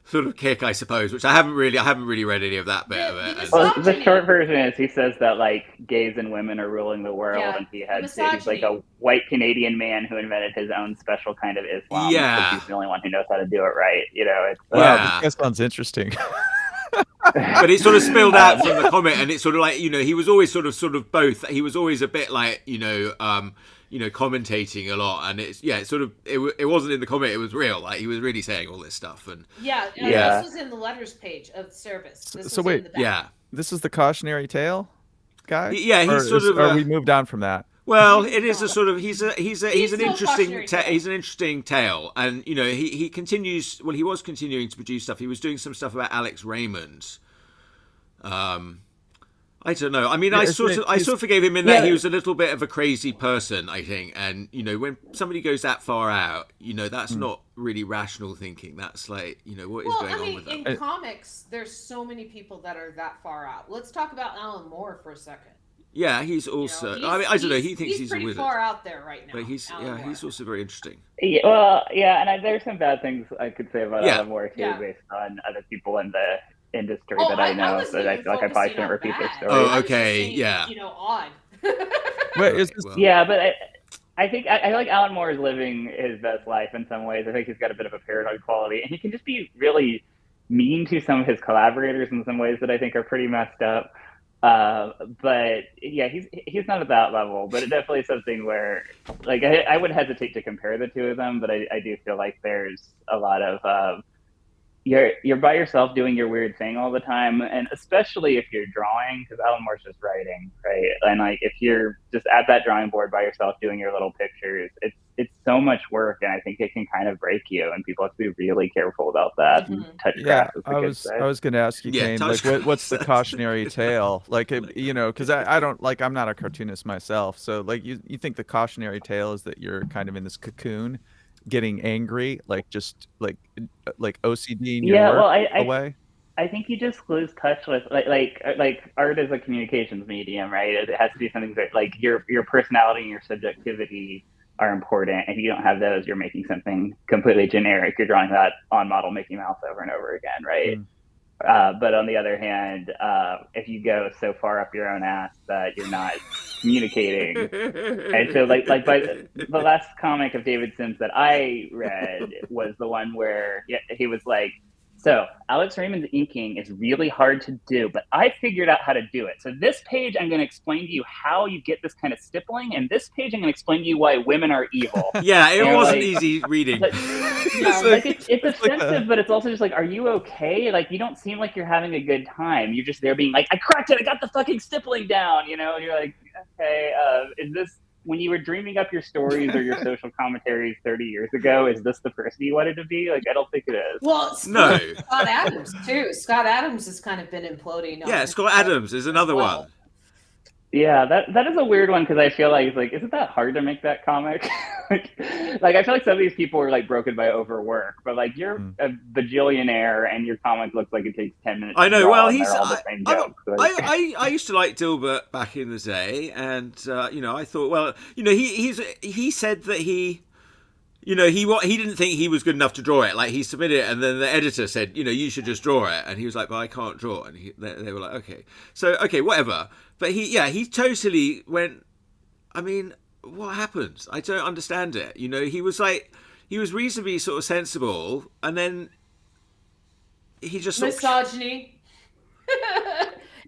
sort of kick, I suppose, which I haven't really read any of that bit of it. Well, the short version is he says that like gays and women are ruling the world, and he's like a white Canadian man who invented his own special kind of Islam. Because he's the only one who knows how to do it right. That sounds interesting. But it sort of spilled out from the comment, and it's sort of like he was always sort of both. He was always a bit like commentating a lot, and it wasn't in the comment, it was real. Like he was really saying all this stuff, and this was in the letters page of Cerebus. So wait, this is the cautionary tale guy. We moved on from that. Well, it is a sort of he's an interesting tale, and he continues. Well, he was continuing to produce stuff. He was doing some stuff about Alex Raymond. I don't know. I mean, I sort of forgave him in that he was a little bit of a crazy person, I think. And when somebody goes that far out, that's not really rational thinking. That's like, what is going on with that? In comics, there's so many people that are that far out. Let's talk about Alan Moore for a second. Yeah, he's also. I don't know. He thinks he's pretty far out there right now. But he's also very interesting. And there's some bad things I could say about Alan Moore too, based on other people in the industry that I know. So I feel like I probably shouldn't repeat their story. Oh, okay, odd. But I think I like Alan Moore is living his best life in some ways. I think he's got a bit of a paranoid quality, and he can just be really mean to some of his collaborators in some ways that I think are pretty messed up. But he's not at that level, but it definitely is something where like I would hesitate to compare the two of them, but I do feel like there's a lot of you're by yourself doing your weird thing all the time, and especially if you're drawing, because Alan Moore's just writing, right? And like if you're just at that drawing board by yourself doing your little pictures, it's so much work, and I think it can kind of break you, and people have to be really careful about that. I was going to ask you, Kane, like what's the cautionary tale? Like because I don't like, I'm not a cartoonist myself, so like you think the cautionary tale is that you're kind of in this cocoon, getting angry, like just like OCD in your work away? I think you just lose touch with like art is a communications medium, right? It has to be something that like your personality and your subjectivity are important. If you don't have those, you're making something completely generic. You're drawing that on model Mickey Mouse over and over again, right? But on the other hand, if you go so far up your own ass that you're not communicating, and so like by the last comic of David Sims that I read was the one where he was like, so Alex Raymond's inking is really hard to do, but I figured out how to do it. So this page, I'm going to explain to you how you get this kind of stippling, and this page, I'm going to explain to you why women are evil. Yeah, it wasn't easy reading. It's offensive, but it's also just like, are you okay? Like, you don't seem like you're having a good time. You're just there being like, I cracked it, I got the fucking stippling down, and you're like, okay, is this when you were dreaming up your stories or your social commentaries 30 years ago, is this the person you wanted to be? Like, I don't think it is. Well, No. Scott Adams too. Scott Adams has kind of been imploding. Yeah, Scott Adams is another one. Yeah, that is a weird one because I feel like isn't that hard to make that comic? like I feel like some of these people are like broken by overwork, but like you're a bajillionaire and your comic looks like it takes 10 minutes. I know. Well, he's. I used to like Dilbert back in the day, and I thought, well, he said that he didn't think he was good enough to draw it. Like he submitted it, and then the editor said, you should just draw it, and he was like, but I can't draw. And they were like, okay, whatever. But he totally went. I mean, what happened? I don't understand it. He was reasonably sort of sensible, and then he just misogyny.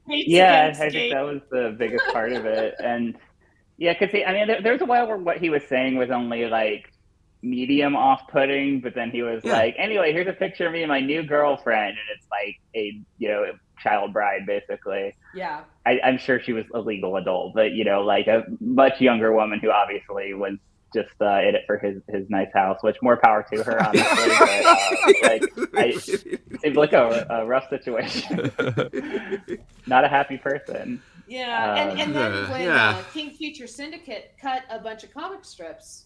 Yeah, I think that was the biggest part of it, and because there was a while where what he was saying was only like medium off-putting, but then he was like, anyway, here's a picture of me and my new girlfriend, and it's like a child bride basically. Yeah, I'm sure she was a legal adult, but like a much younger woman who obviously was just in it for his nice house, which more power to her, honestly. But it seemed like a rough situation. Not a happy person. Yeah, and then when King Feature Syndicate cut a bunch of comic strips,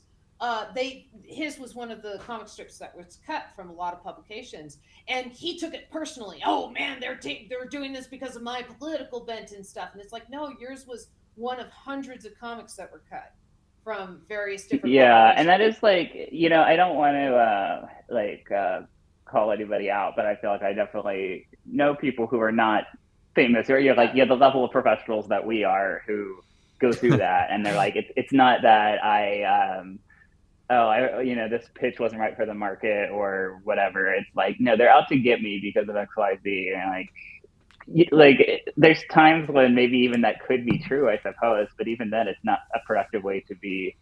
his was one of the comic strips that was cut from a lot of publications, and he took it personally. Oh man, they're doing this because of my political bent and stuff. And it's like, no, yours was one of hundreds of comics that were cut from various different. Yeah, and that is like, I don't want to call anybody out, but I feel like I definitely know people who are not famous, or the level of professionals that we are who go through that, and they're like, it's not that this pitch wasn't right for the market or whatever. It's like, no, they're out to get me because of XYZ. And there's times when maybe even that could be true, I suppose, but even then it's not a productive way to be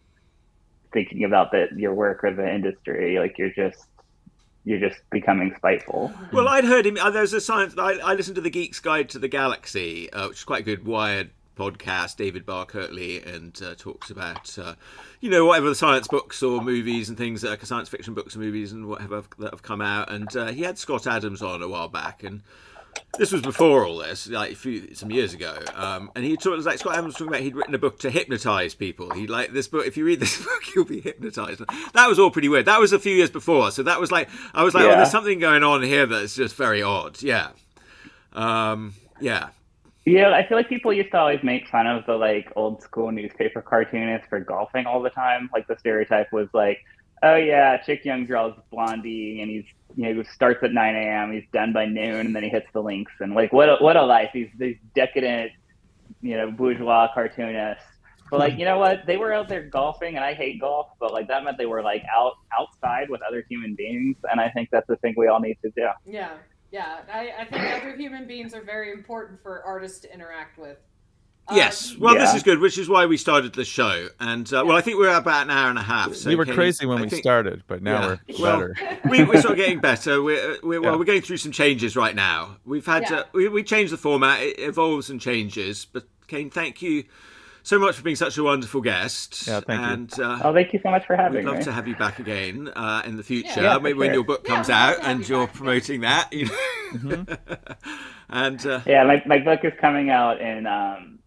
thinking about your work or the industry. Like you're just becoming spiteful. Well, I'd heard him. There's a science. I listened to the Geek's Guide to the Galaxy, which is quite a good Wired podcast, David Barr Kirtley, and talks about whatever the science books or movies and things, science fiction books and movies and whatever that have come out. And he had Scott Adams on a while back, and this was before all this, like some years ago. And he talked, like Scott Adams was talking about, he'd written a book to hypnotize people. He like this book. If you read this book, you'll be hypnotized. That was all pretty weird. That was a few years before, so that was like, I was like, oh, there's something going on here that's just very odd. Yeah. Yeah, I feel like people used to always make fun of the old school newspaper cartoonists for golfing all the time. Like the stereotype was like, oh yeah, Chick Young draws Blondie, and he starts at 9 a.m. He's done by noon, and then he hits the links. And what a life! These decadent, bourgeois cartoonists. But you know what? They were out there golfing, and I hate golf, but that meant they were outside with other human beings, and I think that's the thing we all need to do. Yeah. Yeah, I think other human beings are very important for artists to interact with. Yes, well, this is good, which is why we started the show. And well, I think we're about an hour and a half. So we were crazy when we started, but now we're better. We're sort of getting better. We're going through some changes right now. We've had we changed the format. It evolves and changes. But Kane, thank you so much for being such a wonderful guest. Yeah, thank you. Thank you so much for having me. We'd love to have you back again in the future, maybe when your book comes out and you're promoting that. And my book is coming out in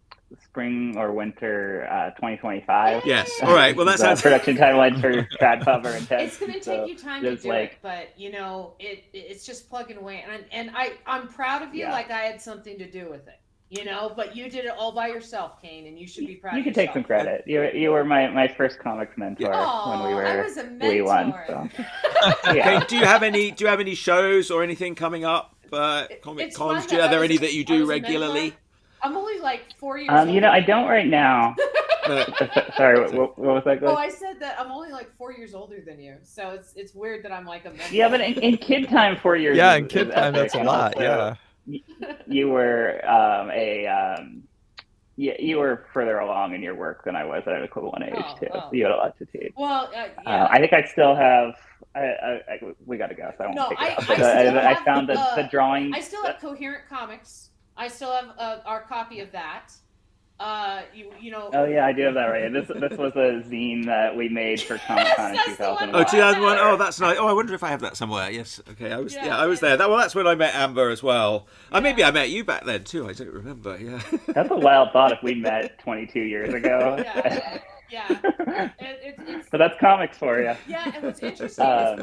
spring or winter 2025. Yes. All right. Well, that sounds production timeline for trad cover and text. It's going to take you time to do it, but it's just plugging away. And I'm proud of you. Like I had something to do with it. But you did it all by yourself, Kane, and you should be proud of yourself. You can take some credit. You were my first comics mentor when we were I was a mentor. We1. So. Okay, do you have any shows or anything coming up? Comic cons? Are there any that you do regularly? I'm only 4 years old. I don't right now. Sorry, what was that? Oh, I said that I'm only 4 years older than you, so it's weird that I'm a mentor. Yeah, but in kid time, 4 years. Yeah, in kid time, that's a lot. Yeah. You were you were further along in your work than I was at an equivalent age too. So you had a lot to teach. Well, I think I still have. We got to go, so I won't take it out. I found the drawing. I still have Coherent Comics. I still have our copy of that. Oh yeah, I do have that right. This was a zine that we made for Comic-Con in 2001. Oh, 2001. Oh, that's nice. Oh, I wonder if I have that somewhere. Yes. Okay. I was there. That's when I met Amber as well. Maybe I met you back then too. I don't remember. Yeah. That's a wild thought if we met 22 years ago. But that's comics for you. Yeah, and what's interesting is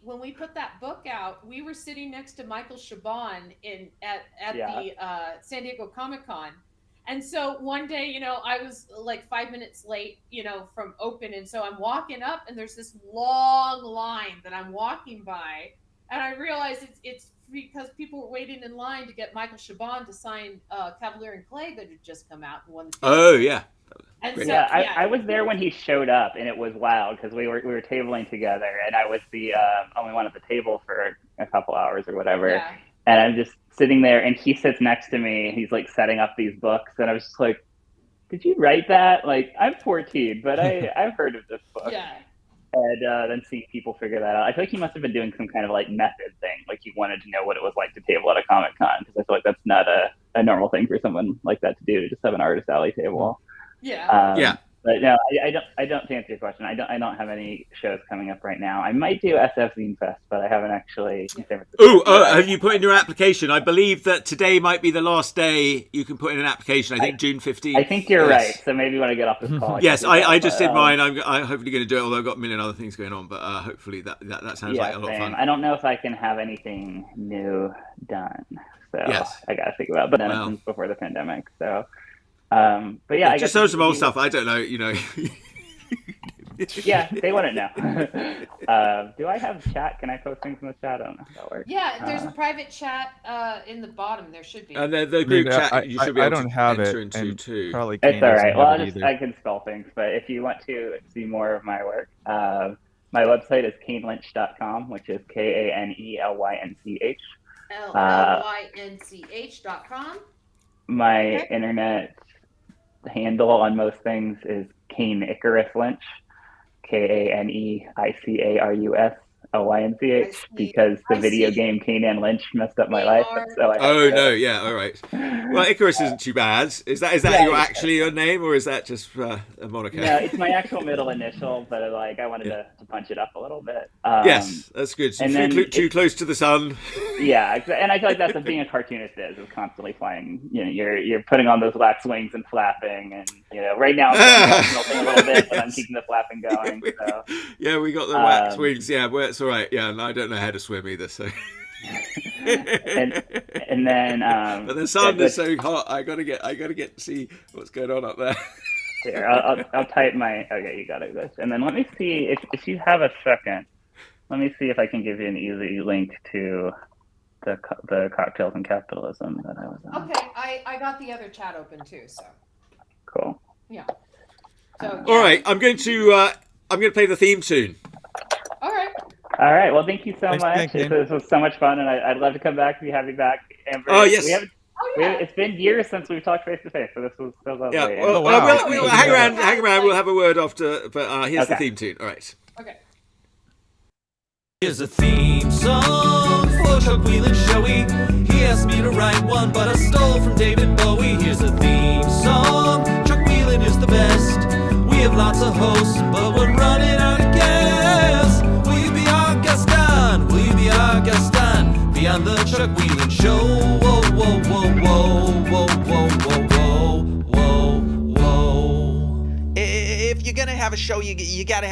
when we put that book out, we were sitting next to Michael Chabon at the San Diego Comic-Con. And so one day, I was like 5 minutes late, from open. And so I'm walking up and there's this long line that I'm walking by. And I realized it's because people were waiting in line to get Michael Chabon to sign Cavalier and Clay that had just come out. Oh, yeah. And so, I was there when he showed up, and it was wild because we were tabling together, and I was the only one at the table for a couple hours or whatever. Yeah. And I'm just sitting there, and he sits next to me. He's like setting up these books, and I was just like, "Did you write that?" Like, I'm 14, but I've heard of this book. Yeah. And then see people figure that out. I feel like he must have been doing some kind of like method thing, like he wanted to know what it was like to table at a Comic-Con, because I feel like that's not a normal thing for someone like that to do, to just have an artist alley table. Yeah. But no, I don't, to answer your question, I don't have any shows coming up right now. I might do SF Zine Fest, but I haven't actually. Have you put in your application? I believe that today might be the last day you can put in an application. I think June 15th. I think you're right. So maybe when I get off this call. Yes, I just did mine. I'm hopefully going to do it, although I've got a million other things going on. But hopefully that sounds like a lot of fun. I don't know if I can have anything new done. So I got to think about it. But then it's since before the pandemic. So. But yeah, I just show some old stuff. I don't know, Yeah, they wouldn't know. Do I have chat? Can I post things in the chat? I don't know how that works. Yeah, there's a private chat in the bottom. There should be. And the group chat you should be able to enter into too. Probably it's all right. Well, I can spell things, but if you want to see more of my work, my website is canelynch.com, which is KANELYNCH. LYNCH.com. My internet handle on most things is Kane Icarus Lynch, KANEICARUS LYNCH, because the video game Kane and Lynch messed up my life. So yeah, all right. Well, Icarus isn't too bad. Is that actually your name, or is that just a moniker? No, it's my actual middle initial, but I wanted to punch it up a little bit. Yes, that's good. So too close to the sun. Yeah, and I feel like that's what being a cartoonist is constantly flying. You're putting on those wax wings and flapping, and right now I'm a little bit, but I'm keeping the flapping going. So. Yeah, we got the wax wings. Yeah, it's all right. Yeah, and I don't know how to swim either, so. and then but the sun is so hot. I gotta get to see what's going on up there. Here, I'll type my. Okay, you got it. And then let me see if you have a second. Let me see if I can give you an easy link to the Cocktails and Capitalism that I was on. Okay, I got the other chat open too. So. Cool. Yeah. So. All right, I'm going to play the theme tune. All right. Well, thank you so much. This was so much fun, and I'd love to come back if you have me back. Amber, oh, yes. It's been years since we've talked face to face, so this was so lovely. Yeah. Well, we'll hang around. We'll have a word after. But here's the theme tune. All right. Okay. Here's a theme song for Chuck Wheelan's showy. He asked me to write one, but I stole from David Bowie. Here's a theme song. Chuck Wheelan is the best. We have lots of hosts, but we're running out of gas. Will you be our guest on? Will you be our guest on? Be on the Chuck Wheelan Show. Whoa, whoa, whoa, whoa, whoa, whoa, whoa, whoa, whoa, whoa. If you're gonna have a show, you gotta